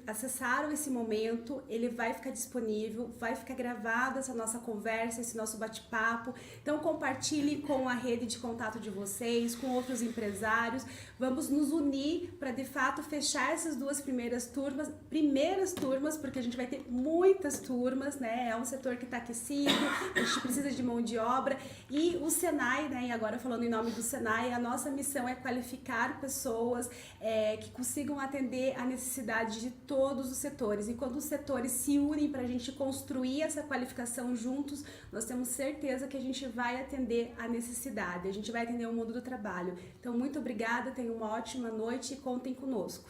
acessaram esse momento, ele vai ficar disponível, vai ficar gravada essa nossa conversa, esse nosso bate-papo. Então, compartilhe com a rede de contato de vocês, com outros empresários. Vamos nos unir para, de fato, fechar essas duas primeiras turmas, porque a gente vai ter muitas turmas, né? É um setor que está aquecido, a gente precisa de mão de obra. E o Senai, né? E agora falando em nome do Senai, a nossa missão é qualificar pessoas que consigam atender a necessidade de todos os setores. E quando os setores se unem para a gente construir essa qualificação juntos, nós temos certeza que a gente vai atender a necessidade, a gente vai atender o mundo do trabalho. Então, muito obrigada, tenham uma ótima noite e contem conosco.